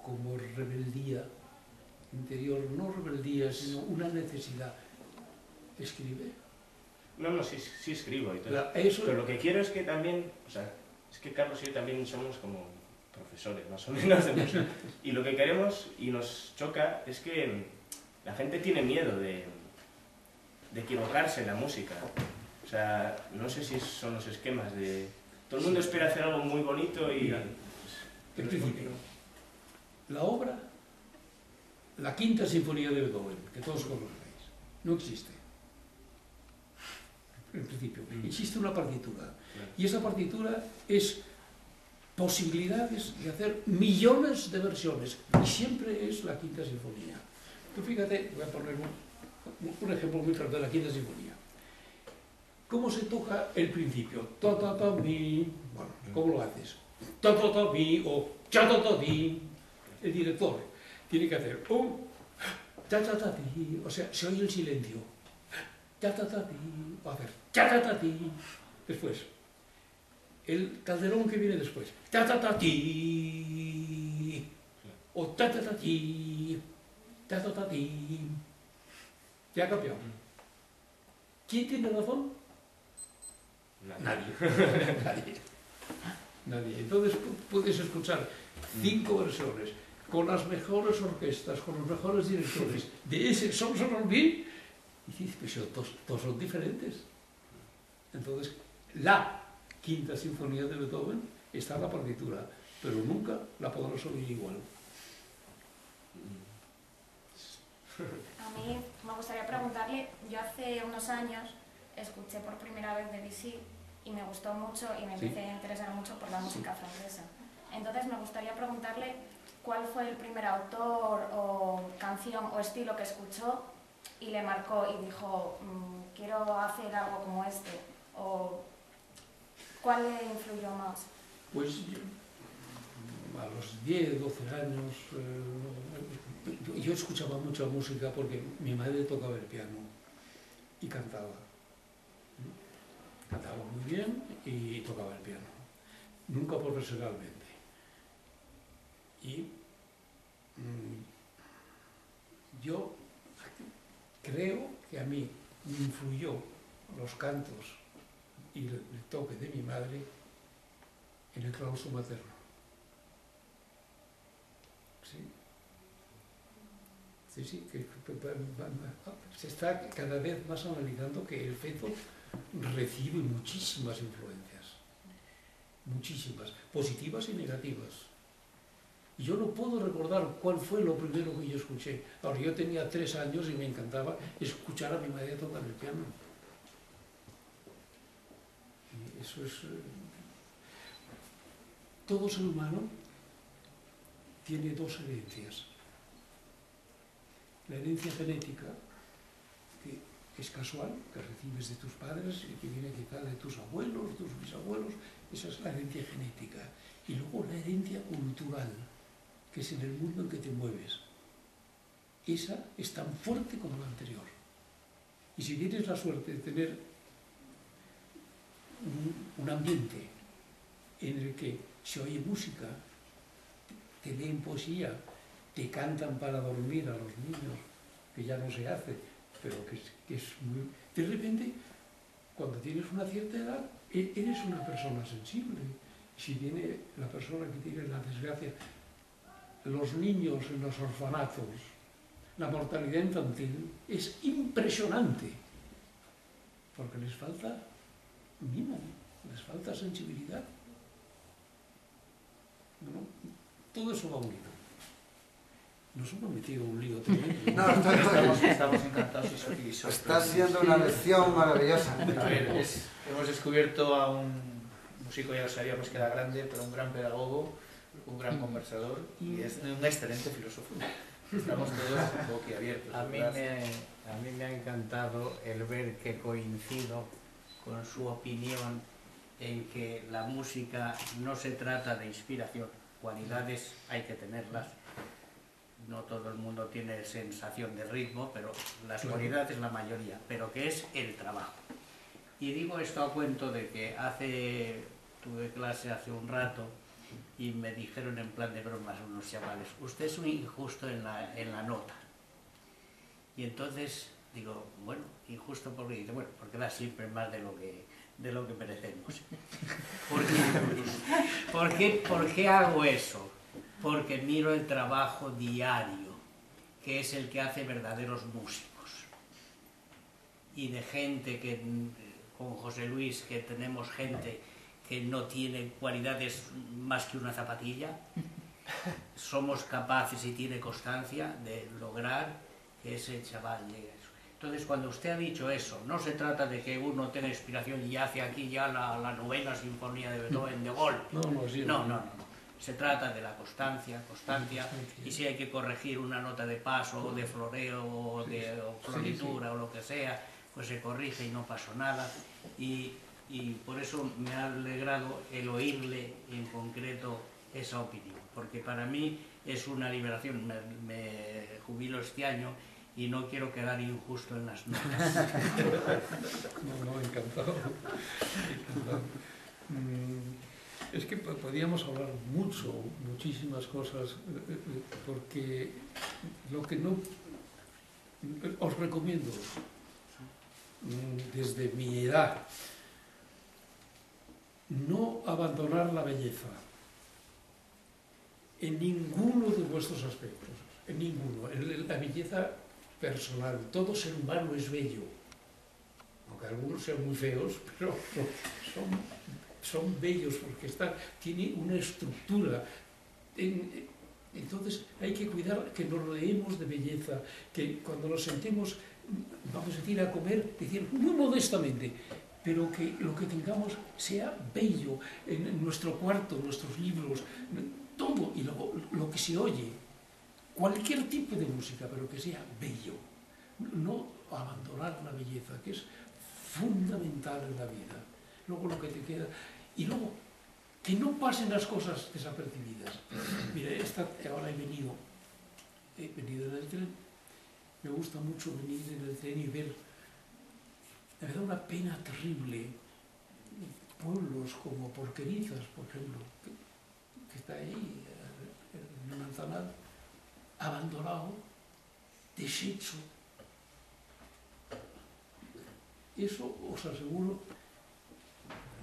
como rebeldía interior, no rebeldía, sino una necesidad. ¿Escribe? No, sí escribo y todo. Eso... Pero lo que quiero es que también, o sea, es que Carlos y yo también somos como profesores, más o menos, de música. Y lo que queremos y nos choca es que la gente tiene miedo de equivocarse en la música. O sea, no sé si son los esquemas de... Todo el mundo espera hacer algo muy bonito y... Mira, en principio, la obra, la quinta sinfonía de Beethoven, que todos conocéis, no existe. En principio, existe una partitura. Y esa partitura es posibilidades de hacer millones de versiones. Y siempre es la quinta sinfonía. Tú fíjate, voy a poner un ejemplo muy claro de la quinta sinfonía. ¿Cómo se toca el principio? Ta, ta, ta, mi. Bueno, ¿cómo lo haces? Ta, ta, ta, mi o cha, ta, ta, ti. El director tiene que hacer un ta, ta, ta, ti. O sea, se oye el silencio. Ta, ta, ta, ti. O hacer cha, ta, ta, ti. Después, el calderón que viene después. Ta, ta, ta, ti. O ta, ta, ta, ti. Ta, ta, ta, ti. ¿Te ha cambiado? ¿Quién tiene razón? Nadie. Nadie. Entonces puedes escuchar 5 versiones con las mejores orquestas, con los mejores directores de ese son bien y dices, pues todos son diferentes. Entonces, la quinta sinfonía de Beethoven está en la partitura, pero nunca la podrás oír igual. A mí me gustaría preguntarle, yo hace unos años escuché por primera vez Debussy y me gustó mucho y me empecé a interesar mucho por la música francesa. Entonces me gustaría preguntarle cuál fue el primer autor o canción o estilo que escuchó y le marcó y dijo, quiero hacer algo como este, o cuál le influyó más. Pues a los 10, 12 años yo escuchaba mucha música porque mi madre tocaba el piano y cantaba. Cantaba muy bien y tocaba el piano, nunca profesionalmente. Y yo creo que a mí me influyó los cantos y el toque de mi madre en el claustro materno. Sí, que se está cada vez más analizando que el feto recibe muchísimas influencias, muchísimas, positivas y negativas. Y yo no puedo recordar cuál fue lo primero que yo escuché. Ahora, yo tenía 3 años y me encantaba escuchar a mi madre tocar el piano. Y eso es... Todo ser humano tiene 2 herencias. La herencia genética, que es casual, que recibes de tus padres y que viene quizá de tus abuelos, tus bisabuelos, esa es la herencia genética. Y luego la herencia cultural, que es en el mundo en que te mueves. Esa es tan fuerte como la anterior. Y si tienes la suerte de tener un ambiente en el que se oye música, te leen poesía, te cantan para dormir a los niños, que ya no se hace, pero que es muy... De repente, cuando tienes una cierta edad, eres una persona sensible. Si viene la persona que tiene la desgracia, los niños en los orfanatos, la mortalidad infantil es impresionante, porque les falta mimo, les falta sensibilidad. ¿No? Todo eso va unido. Nos hemos metido en un lío tremendo. No, estamos encantados y sorprendidos. Está siendo una lección maravillosa. A ver, hemos descubierto a un músico, ya lo sabíamos que era grande, pero un gran pedagogo, un gran conversador y es un excelente filósofo. Estamos todos boquiabiertos. A mí me ha encantado el ver que coincido con su opinión en que la música no se trata de inspiración, cualidades hay que tenerlas. No todo el mundo tiene sensación de ritmo, pero las cualidades la mayoría, pero que es el trabajo. Y digo esto a cuento de que tuve clase hace un rato y me dijeron en plan de bromas unos chavales, usted es un injusto en la nota. Y entonces digo, bueno, injusto porque dice, bueno, porque da siempre más de lo que merecemos. ¿Por qué hago eso? Porque miro el trabajo diario, que es el que hace verdaderos músicos. Y de gente que, con José Luis, que tenemos gente que no tiene cualidades más que una zapatilla, somos capaces, y tiene constancia, de lograr que ese chaval llegue a eso. Entonces, cuando usted ha dicho eso, no se trata de que uno tenga inspiración y hace aquí ya la novena sinfonía de Beethoven de golpe. No. Se trata de la constancia, y si hay que corregir una nota de paso, o de floreo, o de floritura, o lo que sea, pues se corrige y no pasó nada. Y por eso me ha alegrado el oírle en concreto esa opinión, porque para mí es una liberación. Me jubilo este año y no quiero quedar injusto en las notas. No, encantado. Es que podríamos hablar muchísimas cosas, porque lo que no... Os recomiendo, desde mi edad, no abandonar la belleza en ninguno de vuestros aspectos, en ninguno. La belleza personal, todo ser humano es bello, aunque algunos sean muy feos, pero son bellos porque tiene una estructura. Entonces hay que cuidar que nos rodeemos de belleza, que cuando nos sentemos, vamos a decir, a comer, decir muy modestamente, pero que lo que tengamos sea bello en nuestro cuarto, nuestros libros, todo, y luego lo que se oye, cualquier tipo de música, pero que sea bello. No abandonar la belleza, que es fundamental en la vida. Luego lo que te queda... Y luego, que no pasen las cosas desapercibidas. Mira, ahora he venido en el tren. Me gusta mucho venir en el tren y ver... Me da una pena terrible pueblos como Porquerizas, por ejemplo, que está ahí, en el Manzanar, abandonado, deshecho. Eso os aseguro,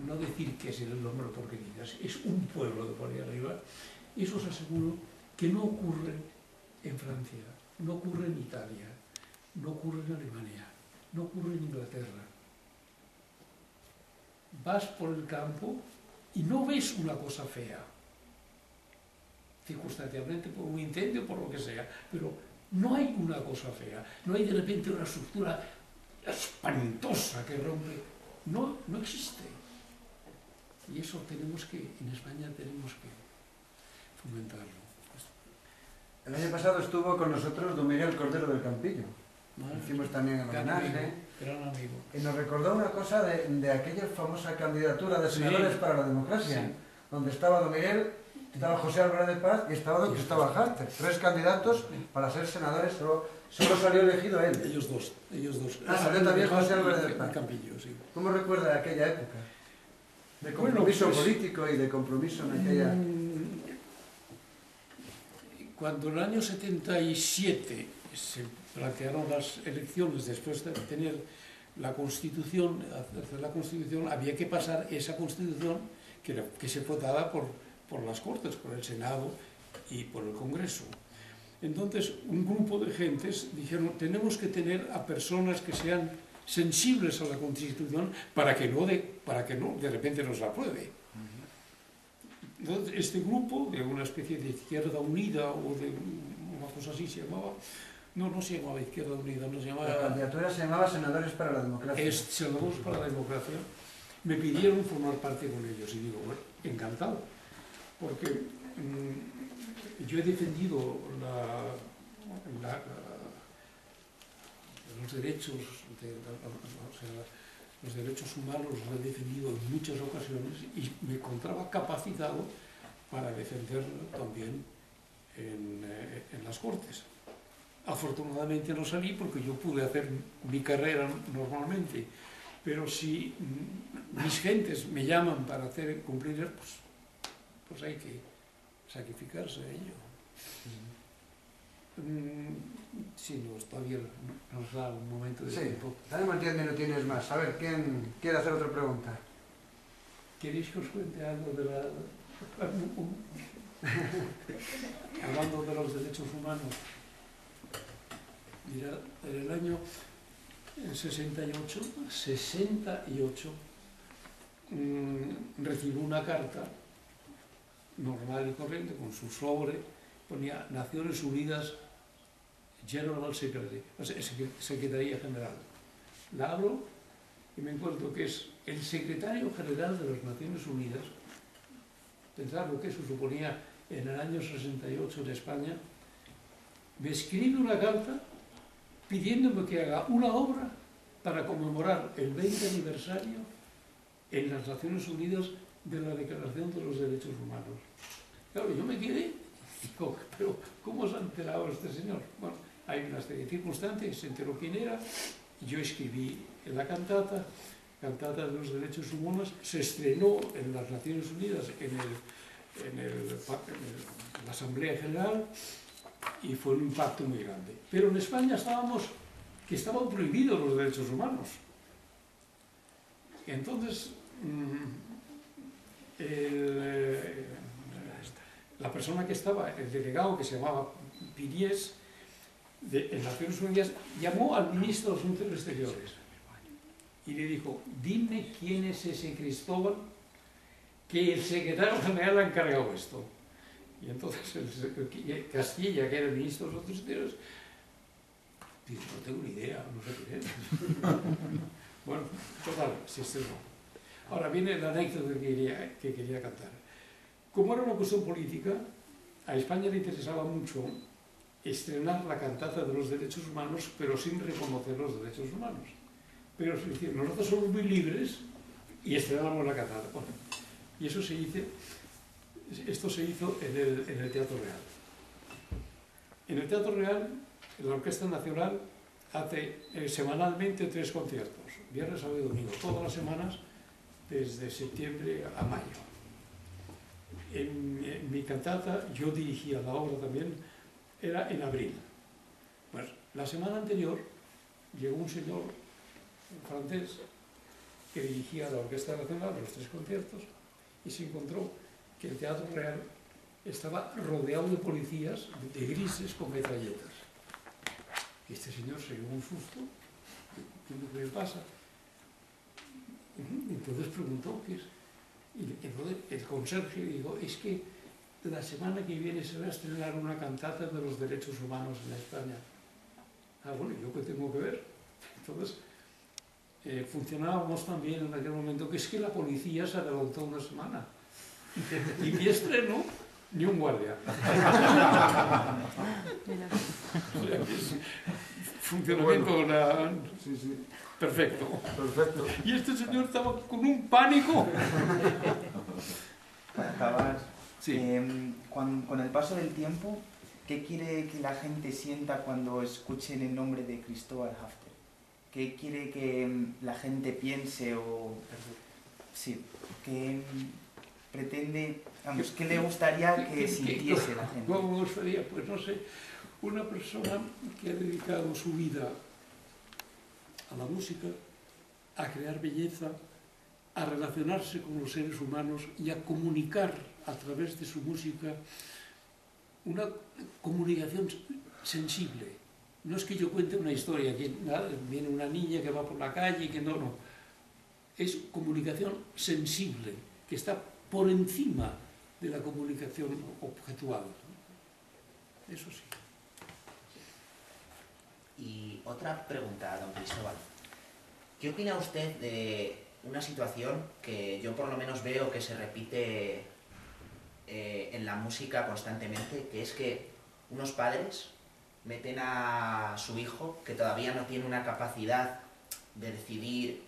no decir que es el nombre de Porquerizas, es un pueblo de por ahí arriba, eso os aseguro que no ocurre en Francia, no ocurre en Italia, no ocurre en Alemania, no ocurre en Inglaterra. Vas por el campo y no ves una cosa fea, circunstancialmente por un incendio, por lo que sea, pero no hay una cosa fea, no hay de repente una estructura espantosa que rompe, no existe. Y eso tenemos que, en España tenemos que fomentarlo. El año pasado estuvo con nosotros don Miguel Cordero del Campillo. Hicimos también el homenaje. Gran amigo. Y nos recordó una cosa de aquella famosa candidatura de senadores para la democracia, donde estaba don Miguel, estaba José Álvarez de Paz y estaba don Cristóbal Harter. 3 candidatos para ser senadores, solo salió elegido él. Ellos dos. Salió también José Álvarez de Paz. Campillo, sí. ¿Cómo recuerda aquella época? De compromiso político y de compromiso en aquella... Cuando en el año 77 se plantearon las elecciones después de tener la Constitución, hacer la Constitución, había que pasar esa Constitución que se fue dada por las Cortes, por el Senado y por el Congreso. Entonces, un grupo de gentes dijeron, tenemos que tener a personas que sean sensibles a la Constitución para que no de repente nos la apruebe. Entonces, este grupo, de una especie de Izquierda Unida o de una cosa así se llamaba. No se llamaba Izquierda Unida, no se llamaba... La candidatura se llamaba Senadores para la Democracia. Senadores para la Democracia. Me pidieron formar parte con ellos y digo, bueno, encantado, porque yo he defendido los derechos, los derechos humanos los he defendido en muchas ocasiones y me encontraba capacitado para defenderlo también en las Cortes. Afortunadamente no salí porque yo pude hacer mi carrera normalmente, pero si mis gentes me llaman para cumplir, pues hay que sacrificarse a ello. Si nos todavía nos da un momento de tiempo. Tenemos 10 minutines más. A ver, ¿quién quiere hacer otra pregunta? ¿Queréis que os cuente algo de la... hablando de los derechos humanos? Mira, en el año 68 recibo una carta normal y corriente con su sobre, ponía Naciones Unidas General Secretary, Secretaría General. La abro y me encuentro que es el secretario general de las Naciones Unidas. Pensad lo que eso suponía en el año 68 en España. Me escribe una carta pidiéndome que haga una obra para conmemorar el 20 aniversario en las Naciones Unidas de la Declaración de los Derechos Humanos. Claro, yo me quedé y digo, pero ¿cómo se ha enterado este señor? Bueno, hay una serie de circunstancias, se enteró quién era, y yo escribí en la cantata de los Derechos Humanos, se estrenó en las Naciones Unidas en la Asamblea General, y fue un impacto muy grande. Pero en España estaban prohibidos los derechos humanos. Entonces, la persona que estaba, el delegado que se llamaba Piriés, en Naciones Unidas, llamó al ministro de Asuntos Exteriores y le dijo, dime quién es ese Cristóbal que el secretario general ha encargado esto. Y entonces Castilla, que era el ministro de los Asuntos Exteriores, dice, no tengo ni idea, no sé qué es. Bueno, total, se estrenó. Ahora viene la anécdota que quería cantar. Como era una cuestión política, a España le interesaba mucho estrenar la cantata de los derechos humanos, pero sin reconocer los derechos humanos. Pero es decir, nosotros somos muy libres y estrenamos la cantata. Bueno, y eso se hizo. Esto se hizo en el Teatro Real. En el Teatro Real, la Orquesta Nacional hace semanalmente 3 conciertos, viernes, sábado y domingo, todas las semanas, desde septiembre a mayo. En mi cantata, yo dirigía la obra también, era en abril. Pues la semana anterior llegó un señor francés que dirigía la Orquesta Nacional, los 3 conciertos, y se encontró que el Teatro Real estaba rodeado de policías, de grises con metralletas. Y este señor se dio un susto, ¿qué le pasa? Entonces preguntó qué es. Y entonces el conserje dijo, es que la semana que viene se va a estrenar una cantata de los derechos humanos en España. Ah, bueno, ¿yo qué tengo que ver? Entonces, funcionábamos también en aquel momento, que es que la policía se adelantó una semana. Y mi estreno, ni un guardia. Funcionamiento perfecto. Y este señor estaba con un pánico. Para acabar, sí. Con el paso del tiempo, ¿qué quiere que la gente sienta cuando escuchen el nombre de Cristóbal Hafter? ¿Qué quiere que la gente piense o... Sí, que pretende... Vamos, ¿qué le gustaría que sintiese la gente? ¿Cómo me gustaría? Pues no sé, una persona que ha dedicado su vida a la música, a crear belleza, a relacionarse con los seres humanos y a comunicar a través de su música una comunicación sensible. No es que yo cuente una historia, que viene una niña que va por la calle y que no. Es comunicación sensible, que está por encima de la comunicación objetual. Eso sí. Y otra pregunta, don Cristóbal. ¿Qué opina usted de una situación que yo por lo menos veo que se repite en la música constantemente, que es que unos padres meten a su hijo que todavía no tiene una capacidad de decidir,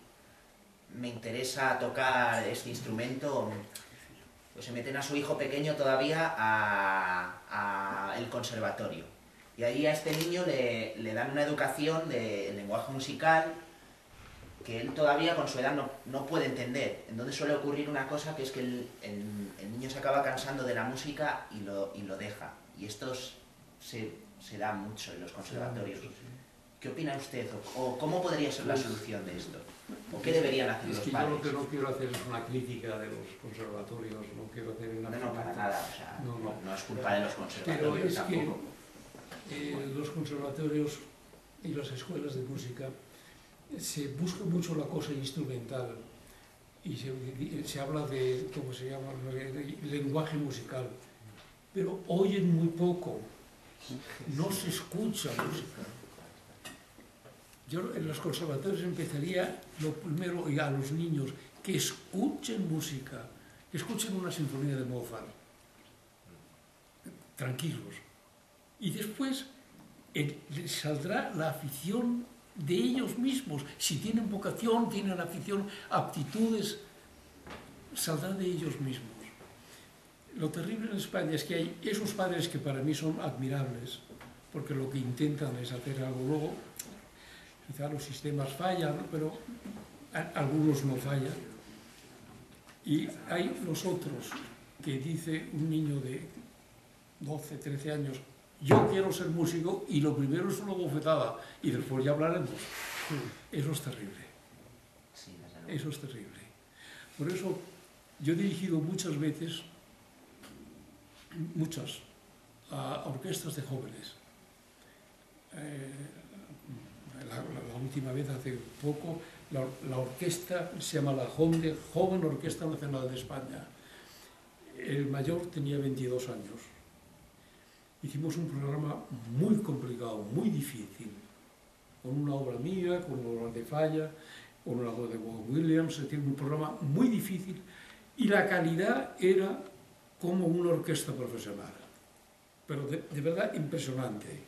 me interesa tocar este instrumento, pues se meten a su hijo pequeño todavía a el conservatorio. Y ahí a este niño le dan una educación de lenguaje musical que él todavía con su edad no puede entender. Entonces suele ocurrir una cosa que es que el niño se acaba cansando de la música y lo deja. Y esto se da mucho en los conservatorios. ¿Qué opina usted? ¿O cómo podría ser la solución de esto? ¿O qué deberían hacer los padres? Yo lo que no quiero hacer es una crítica de los conservatorios, no quiero hacer una... No, para nada, o sea, no es culpa de los conservatorios. Pero es tampoco. Que los conservatorios y las escuelas de música se busca mucho la cosa instrumental y se habla de, ¿cómo se llama?, lenguaje musical, pero oyen muy poco, no se escucha música. Yo en los conservatorios empezaría lo primero a los niños que escuchen música, que escuchen una sinfonía de Mozart, tranquilos, y después les saldrá la afición de ellos mismos. Si tienen vocación, tienen afición, aptitudes, saldrá de ellos mismos. Lo terrible en España es que hay esos padres que para mí son admirables, porque lo que intentan es hacer algo. Luego, quizá los sistemas fallan, pero algunos no fallan. Y hay los otros que dice un niño de 12, 13 años, yo quiero ser músico, y lo primero es una bofetada y después ya hablaremos. Eso es terrible. Eso es terrible. Por eso yo he dirigido muchas veces, a orquestas de jóvenes. La última vez, hace poco, la orquesta se llama la Joven Orquesta Nacional de España. El mayor tenía 22 años. Hicimos un programa muy complicado, muy difícil, con una obra mía, con una obra de Falla, con una obra de Bob Williams, es decir, un programa muy difícil, y la calidad era como una orquesta profesional, pero de verdad impresionante.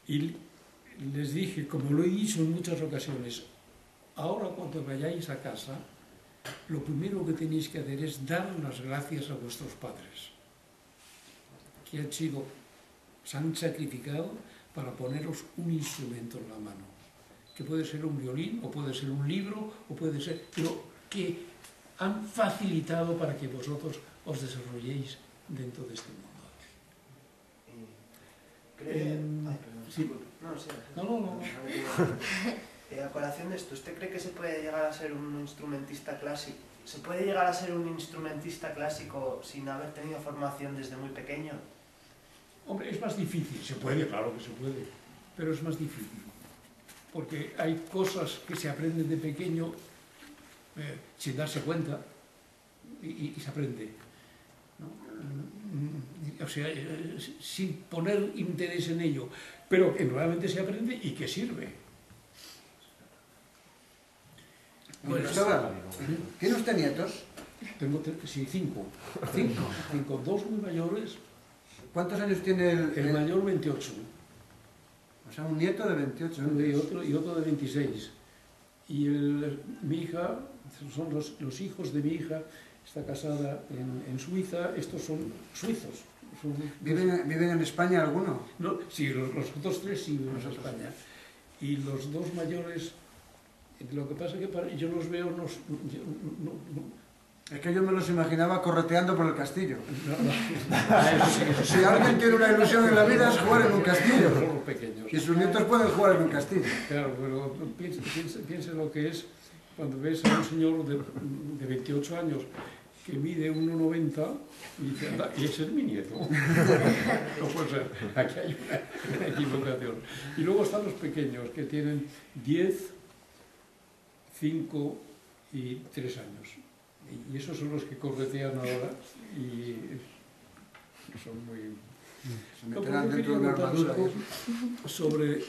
Y les dije, como lo he dicho en muchas ocasiones, ahora cuando vayáis a casa, lo primero que tenéis que hacer es dar las gracias a vuestros padres, que se han sacrificado para poneros un instrumento en la mano, que puede ser un violín, o puede ser un libro, o puede ser, pero que han facilitado para que vosotros os desarrolléis dentro de este mundo. A colación de esto, ¿usted cree que se puede llegar a ser un instrumentista clásico? ¿Se puede llegar a ser un instrumentista clásico sin haber tenido formación desde muy pequeño? Hombre, es más difícil. Se puede, claro que se puede, pero es más difícil. Porque hay cosas que se aprenden de pequeño sin darse cuenta y se aprende, ¿no? O sea, sin poner interés en ello, pero que normalmente se aprende y que sirve. Bueno, ¿tiene usted nietos? Tengo 5. 2 muy mayores. ¿Cuántos años tiene el mayor? 28. O sea, un nieto de 28. Y otro de 26. Y mi hija, son los hijos de mi hija, está casada en Suiza, estos son suizos. ¿Viven en España alguno? No, sí, los otros 3 sí viven en España. Y los 2 mayores, lo que pasa es que yo los veo... Es que yo me los imaginaba correteando por el castillo. Si alguien tiene una ilusión en la vida es jugar en un castillo. Y sus nietos pueden jugar en un castillo. Claro, pero piensa lo que es cuando ves a un señor de 28 años que mide 1,90 y dice, anda, y ese es mi nieto. No puede ser, aquí hay una equivocación. Y luego están los pequeños que tienen 10, 5 y 3 años. Y esos son los que corretean ahora y son muy... Se meterán dentro de una armadura. Sobre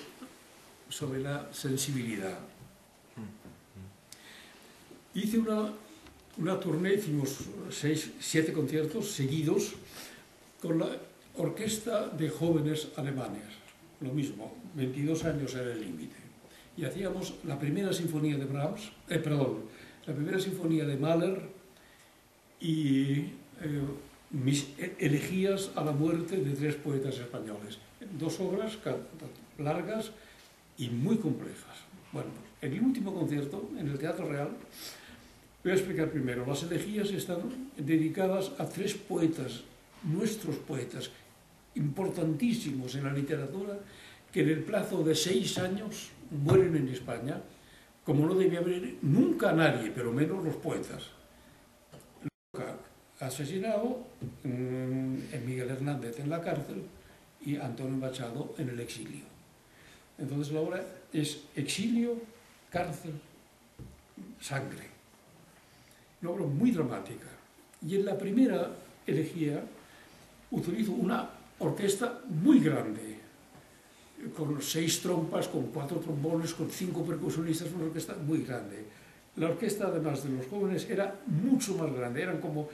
la sensibilidad. Hice una tournée, hicimos 7 conciertos seguidos con la orquesta de jóvenes alemanes. Lo mismo, 22 años era el límite. Y hacíamos la primera sinfonía de Brahms, la primera sinfonía de Mahler y mis elegías a la muerte de 3 poetas españoles. 2 obras largas y muy complejas. Bueno, en el último concierto, en el Teatro Real, voy a explicar primero. Las elegías están dedicadas a 3 poetas, nuestros poetas, importantísimos en la literatura, que en el plazo de 6 años mueren en España, como no debía haber nunca nadie, pero menos los poetas. Lorca asesinado, Miguel Hernández en la cárcel y Antonio Machado en el exilio. Entonces la obra es exilio, cárcel, sangre. Una obra muy dramática. Y en la primera elegía utilizo una orquesta muy grande, con 6 trompas, con 4 trombones, con 5 percusionistas, una orquesta muy grande. La orquesta, además de los jóvenes, era mucho más grande, eran como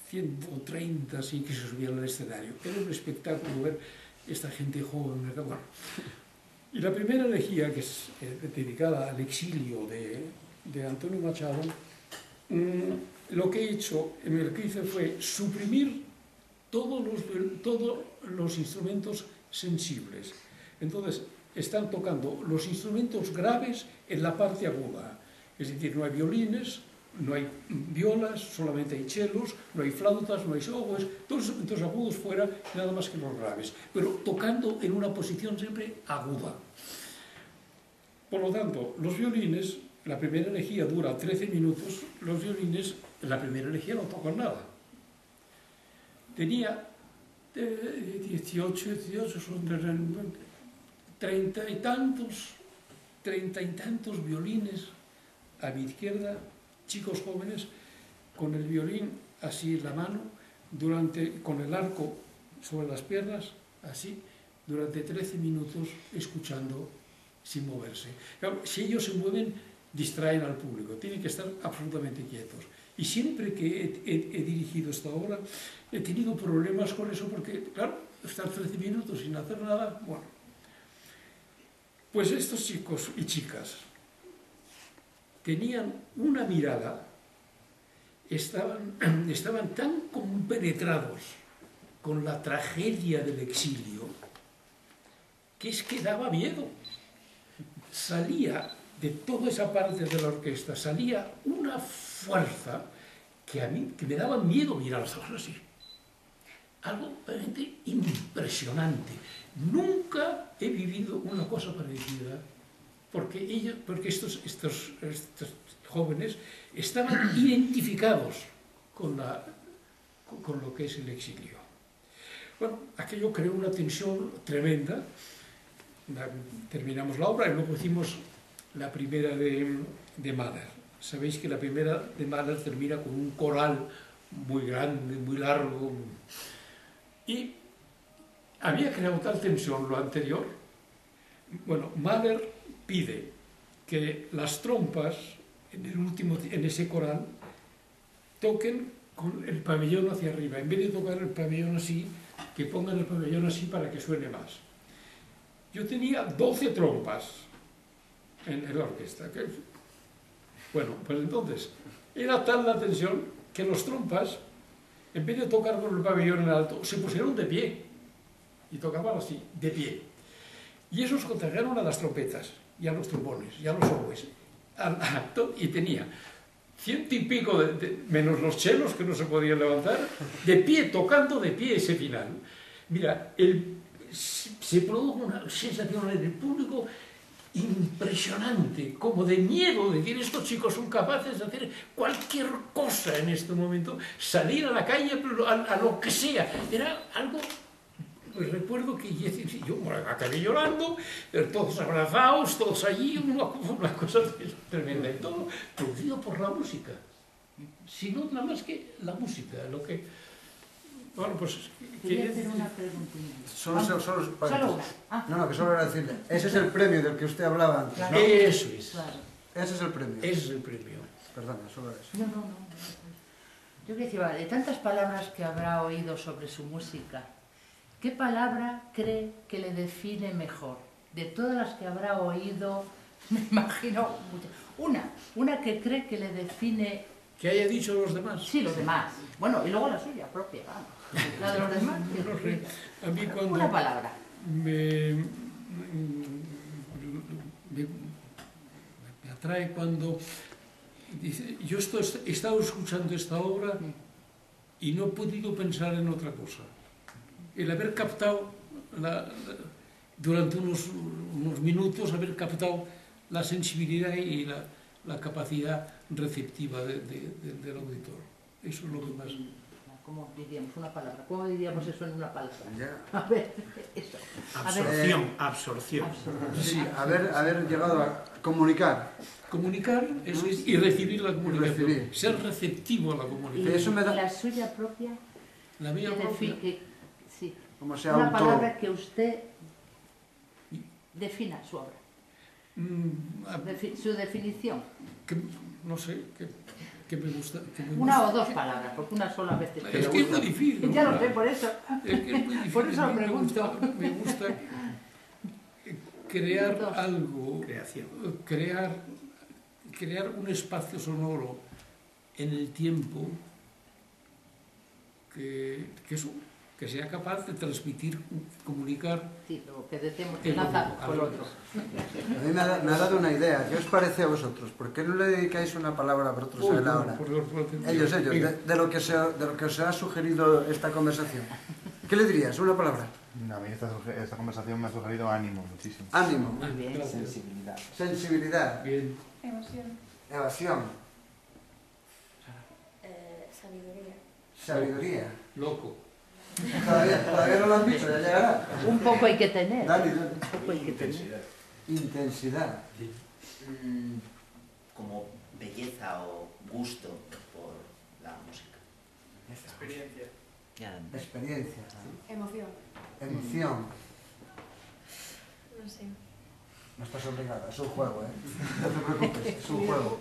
130 así que se subían al escenario. Era un espectáculo ver esta gente joven. Bueno. Y la primera elegía, que es dedicada al exilio de Antonio Machado, lo que he hecho, lo que hice fue suprimir todos los instrumentos sensibles. Entonces, están tocando los instrumentos graves en la parte aguda. Es decir, no hay violines, no hay violas, solamente hay chelos, no hay flautas, no hay oboes, todos los instrumentos agudos fuera, nada más que los graves, pero tocando en una posición siempre aguda. Por lo tanto, los violines, la primera elegía dura 13 minutos, los violines, en la primera elegía no tocan nada. Tenía 18, son 30 y tantos violines a mi izquierda, chicos jóvenes, con el violín así en la mano, con el arco sobre las piernas, así, durante 13 minutos escuchando sin moverse. Claro, si ellos se mueven, distraen al público, tienen que estar absolutamente quietos. Y siempre que he dirigido esta obra, he tenido problemas con eso, porque, claro, estar 13 minutos sin hacer nada, bueno. Pues estos chicos y chicas tenían una mirada, estaban tan compenetrados con la tragedia del exilio, que es que daba miedo. Salía de toda esa parte de la orquesta, salía una fuerza que a mí me daba miedo mirarlos así. Algo realmente impresionante. Nunca he vivido una cosa parecida, porque estos jóvenes estaban identificados con lo que es el exilio. Bueno, aquello creó una tensión tremenda. Terminamos la obra y luego hicimos la primera de Mahler. Sabéis que la primera de Mahler termina con un coral muy grande, muy largo. Y había creado tal tensión lo anterior. Bueno, Mahler pide que las trompas en ese coral toquen con el pabellón hacia arriba. En vez de tocar el pabellón así, que pongan el pabellón así para que suene más. Yo tenía 12 trompas en la orquesta. Bueno, pues entonces, era tal la tensión que los trompas, en vez de tocar con el pabellón en alto, se pusieron de pie. Y tocaban así, de pie. Y esos contagiaron a las trompetas, y a los trombones, y a los oboes. Y tenía 100 y pico, menos los chelos que no se podían levantar, de pie, tocando de pie ese final. Mira, se produjo una sensación en el público impresionante, como de miedo, de decir, estos chicos son capaces de hacer cualquier cosa en este momento, salir a la calle a lo que sea. Era algo, pues recuerdo que yo acabé llorando, todos abrazados, todos allí, una cosa tremenda, y todo producido por la música, sino nada más que la música, lo que Bueno, pues... Quería hacer una preguntita. Solo una. Ah. No, que solo era decirle, ese es el premio del que usted hablaba antes, Claro. ¿no? Eso es. Claro. Ese es el premio. Ese es el premio. Perdona, solo eso. No. Yo que decía, de tantas palabras que habrá oído sobre su música, ¿qué palabra cree que le define mejor? De todas las que habrá oído, me imagino muchas. Una que cree que le define... ¿Que haya dicho los demás? Sí, los demás. Bueno, y luego la suya propia, vamos. La de los demás. No sé. A mí cuando... Una palabra. Me atrae cuando dice, yo he estado escuchando esta obra y no he podido pensar en otra cosa. El haber captado, durante unos minutos, haber captado la sensibilidad y la capacidad receptiva del auditor. Eso es lo que más... ¿Cómo diríamos una palabra? ¿Cómo diríamos eso en una palabra? Ya. A ver, eso. Absorción. Sí, haber llegado a comunicar. Comunicar, eso es, y recibir la comunicación. Recibir. Ser receptivo a la Y comunicación. Eso me da... la suya propia, La mía propia. sí. Como sea Una autor. palabra que usted defina su obra. Su definición. No sé, que me gusta. Una o dos palabras, porque una sola vez Es que es muy difícil. Ya lo sé, por eso. Es que es muy difícil. Por eso A lo mí pregunto. me gusta crear algo, Creación. crear un espacio sonoro en el tiempo que sea capaz de transmitir, comunicar. Sí, lo que decimos, enlaza con lo otro. A mí me ha dado una idea. ¿Qué os parece a vosotros? ¿Por qué no le dedicáis una palabra a vosotros a él ahora? Ellos, de lo que os ha sugerido esta conversación. ¿Qué le dirías? ¿Una palabra? A mí esta conversación me ha sugerido ánimo muchísimo. Ánimo. Muy bien. Sensibilidad. Sensibilidad. Bien. Emoción. Evasión. Sabiduría. Sabiduría. Loco. Todavía no lo han dicho, ya llegará. Un poco hay que tener. Dale. Un poco hay que tener. Intensidad. Como belleza o gusto por la música. Experiencia. Experiencia. Emoción. Emoción. No sé. No estás obligada, es un juego, ¿eh? No te preocupes, es un juego.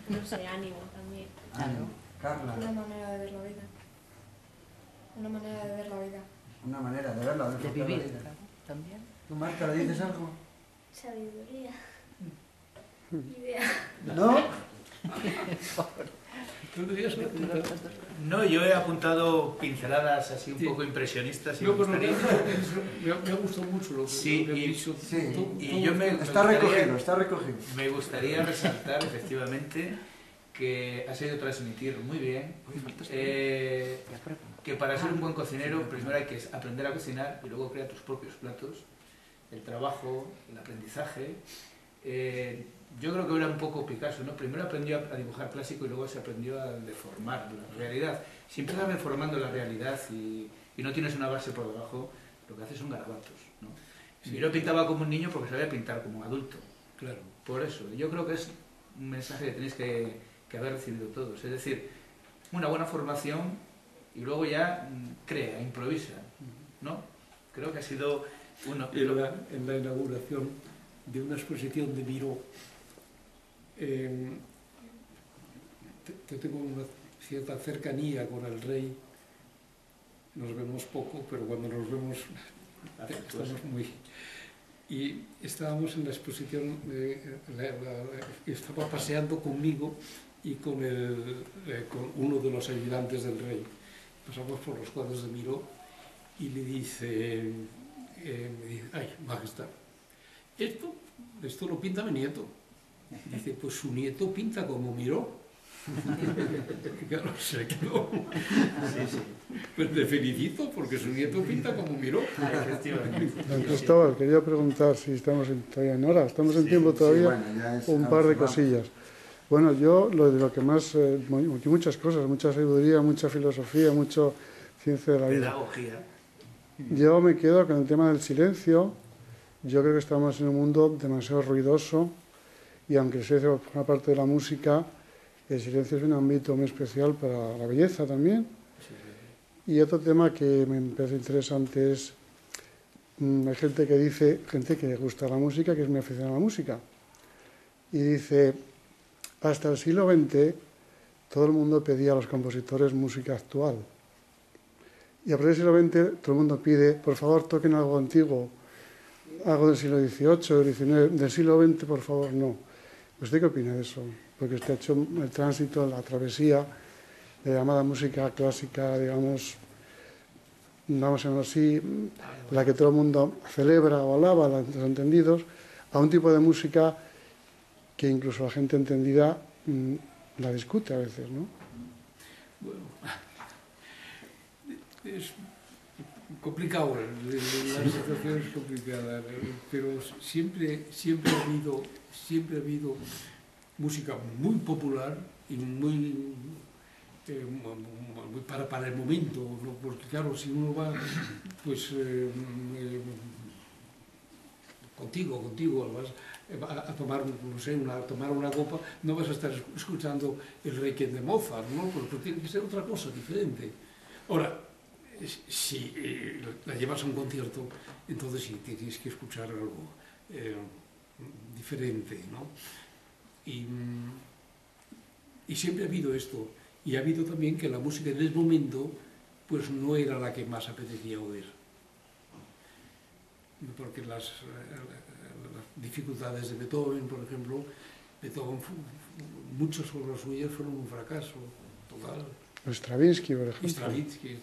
No sé, ánimo también. Ánimo. Carla. Una manera de ver la vida. Una manera de ver la vida. Una manera de verla, De vivir. También. ¿Tú, Marta, le dices algo? Sabiduría. Idea. ¿No? ¿Tú dirías que No, yo he apuntado pinceladas así un poco impresionistas y no, me pero gustaría... me ha gustado mucho lo que, Sí, lo que has dicho. Sí. Y yo me Está recogido, está recogido. Me gustaría resaltar efectivamente que has sabido transmitir muy bien que para ser un buen cocinero primero hay que aprender a cocinar y luego crear tus propios platos, el trabajo, el aprendizaje. Yo creo que era un poco Picasso, ¿no? Primero aprendió a dibujar clásico y luego se aprendió a deformar la realidad. Si empiezas deformando la realidad y no tienes una base por debajo, lo que haces son garabatos, ¿no? Sí. Yo pintaba como un niño porque sabía pintar como un adulto. Claro. Por eso, yo creo que es un mensaje que tenéis que haber recibido todos. Es decir, una buena formación y luego ya crea, improvisa, ¿no? Creo que ha sido uno... En la inauguración de una exposición de Miró, tengo una cierta cercanía con el rey, nos vemos poco, pero cuando nos vemos estamos muy... Y estábamos en la exposición, estaba paseando conmigo y con uno de los ayudantes del rey. Pasamos por los cuadros de Miró y le dice, ay, majestad, esto lo pinta mi nieto. Dice, pues su nieto pinta como Miró. Claro, se quedó. Pues te felicito porque su nieto pinta como Miró. Don Cristóbal, quería preguntar si estamos todavía en hora, estamos en tiempo todavía, un par de cosillas. Bueno, yo lo que más, muchas cosas, mucha sabiduría, mucha filosofía, mucha ciencia de la vida. Pedagogía. Yo me quedo con el tema del silencio. Yo creo que estamos en un mundo demasiado ruidoso y aunque el silencio forma parte de la música, el silencio es un ámbito muy especial para la belleza también. Y otro tema que me parece interesante es, hay gente que dice, gente que gusta la música, que es muy aficionada a la música, y dice, hasta el siglo XX todo el mundo pedía a los compositores música actual. Y a partir del siglo XX todo el mundo pide, por favor, toquen algo antiguo, algo del siglo XVIII, del XIX, del siglo XX, por favor, no. ¿Usted qué opina de eso? Porque usted ha hecho el tránsito, la travesía de llamada música clásica, digamos, vamos a llamarlo así, la que todo el mundo celebra o alaba, los entendidos, a un tipo de música que incluso la gente entendida la discute a veces, ¿no? Bueno, es complicado, la situación es complicada, pero siempre ha habido música muy popular y muy para el momento, ¿no? Porque claro, si uno va pues contigo a tomar, no sé, a tomar una copa, no vas a estar escuchando el Requiem de Mozart, ¿no? Porque tiene que ser otra cosa diferente. Ahora, si la llevas a un concierto, entonces sí tienes que escuchar algo diferente, ¿no? Y siempre ha habido esto. Y ha habido también que la música en ese momento pues no era la que más apetecía oír. Porque las dificultades de Beethoven, por ejemplo, muchas obras suyas fueron un fracaso total. Stravinsky, por ejemplo. Stravinsky,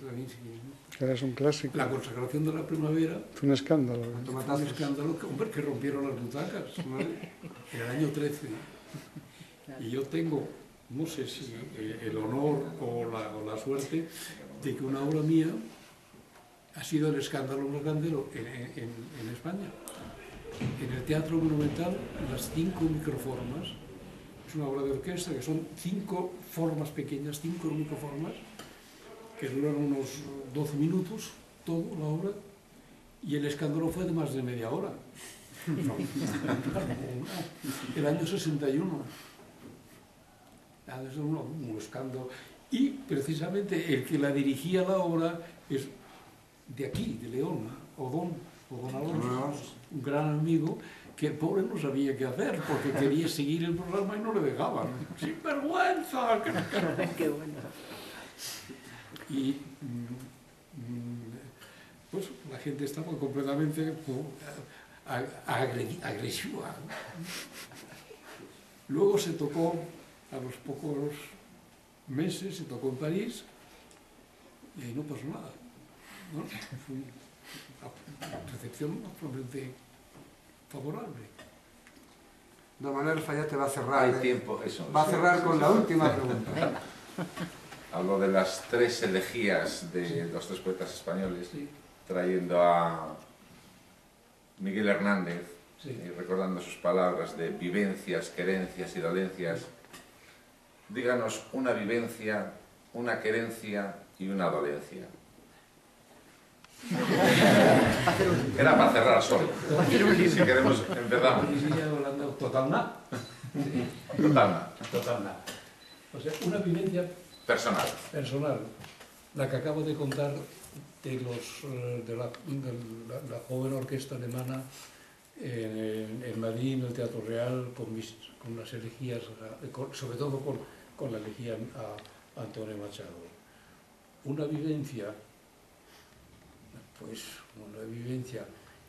que era un clásico. La consagración de la primavera. Fue un escándalo. Fue un escándalo, hombre, que rompieron las butacas, ¿no? En el año 13. Y yo tengo, no sé si el honor o la suerte de que una obra mía ha sido el escándalo más grande en España. En el Teatro Monumental, las 5 microformas, es una obra de orquesta que son 5 formas pequeñas, 5 microformas, que duran unos 12 minutos, toda la obra, y el escándalo fue de más de media hora. El año 61. Es un escándalo. Y precisamente el que la dirigía la obra es de aquí, de León, Odón Alonso, un gran amigo, que el pobre no sabía qué hacer, porque quería seguir el programa y no le dejaban. ¡Sin vergüenza! ¡Qué bueno! Y pues la gente estaba completamente agresiva. Luego se tocó, a los pocos meses, se tocó en París, y ahí no pasó nada, ¿no? Fue una recepción absolutamente favorable. Don Manuel Fayate va a cerrar. Hay tiempo, eso. Va a cerrar con la última pregunta. Hablo de las 3 elegías de los 3 poetas españoles, sí, trayendo a Miguel Hernández, sí, y recordando sus palabras de vivencias, querencias y dolencias. Díganos una vivencia, una querencia y una dolencia. Era para cerrar solo. Si queremos, empezamos. Totalna. O sea, una vivencia personal, la que acabo de contar de la joven orquesta alemana en Madrid, en el Teatro Real, con las elegías, sobre todo con la elegía a Antonio Machado. Una vivencia, pues una vivencia...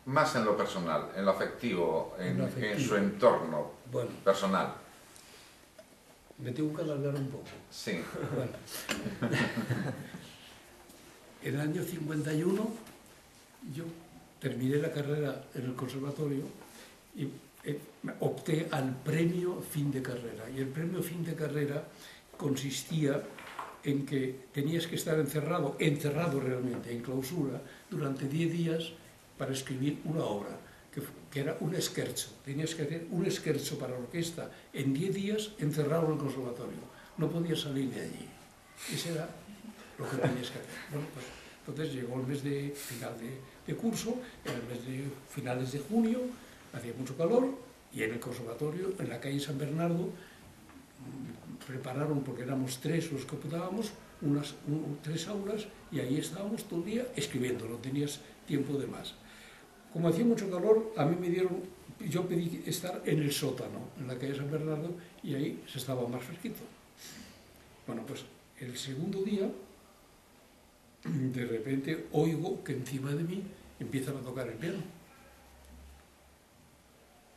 Más en lo personal, en lo afectivo, en su entorno, bueno, personal. Me tengo que alargar un poco. Sí. Bueno. En el año 51 yo terminé la carrera en el conservatorio y opté al premio fin de carrera. Y el premio fin de carrera consistía en que tenías que estar encerrado realmente, en clausura, durante 10 días para escribir una obra, que era un scherzo. Tenías que hacer un scherzo para la orquesta en 10 días encerrado en el conservatorio. No podías salir de allí. Eso era lo que tenías que hacer. Bueno, pues, entonces llegó el mes de final de curso, en el mes de finales de junio, hacía mucho calor, y en el conservatorio, en la calle San Bernardo, prepararon, porque éramos 3 los que optábamos, 3 aulas, y ahí estábamos todo el día escribiendo, no tenías tiempo de más. Como hacía mucho calor, a mí me dieron, yo pedí estar en el sótano, en la calle San Bernardo, y ahí se estaba más fresquito. Bueno, pues el segundo día, de repente oigo que encima de mí empiezan a tocar el piano.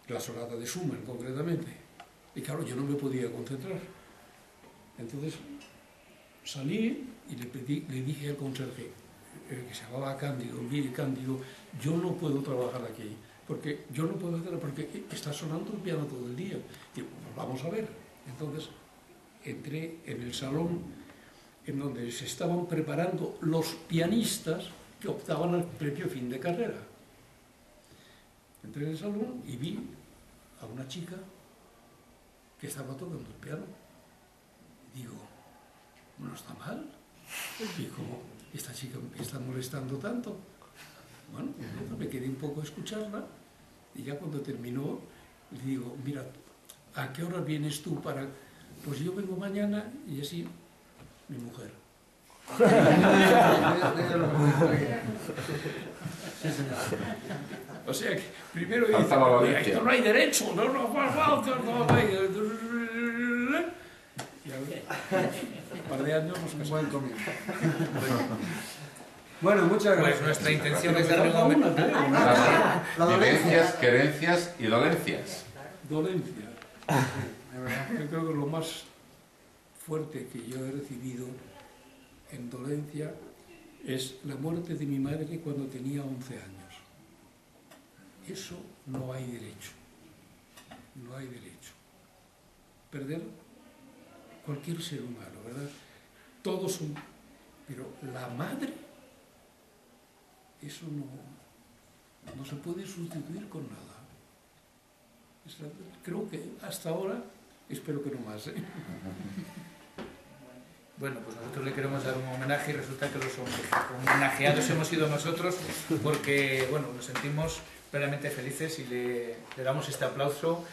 La sonata de Schumann, concretamente. Y claro, yo no me podía concentrar. Entonces salí y le dije al conserje, que se llamaba Cándido, Cándido, yo no puedo trabajar aquí, porque yo no puedo hacerlo, porque está sonando el piano todo el día. Digo, pues vamos a ver. Entonces entré en el salón en donde se estaban preparando los pianistas que optaban al premio fin de carrera. Entré en el salón y vi a una chica que estaba tocando el piano. Digo, no está mal. Digo, esta chica me está molestando tanto. Bueno, me quedé un poco a escucharla y ya cuando terminó le digo, mira, ¿a qué hora vienes tú para...? Pues yo vengo mañana y así, mi mujer. O sea que primero dice, esto no hay derecho, no, y a ver, un par de años nos casamos. Buen comienzo. Bueno, muchas gracias. Pues nuestra intención es darle un homenaje. Vivencias, querencias y dolencias. Dolencia. Yo creo que lo más fuerte que yo he recibido en dolencia es la muerte de mi madre cuando tenía 11 años. Eso no hay derecho. No hay derecho. Perder cualquier ser humano, ¿verdad? Todos son... Pero la madre, eso no se puede sustituir con nada. Creo que hasta ahora, espero que no más, ¿eh? Bueno, pues nosotros le queremos dar un homenaje y resulta que los homenajeados hemos sido nosotros porque, bueno, nos sentimos plenamente felices y le damos este aplauso.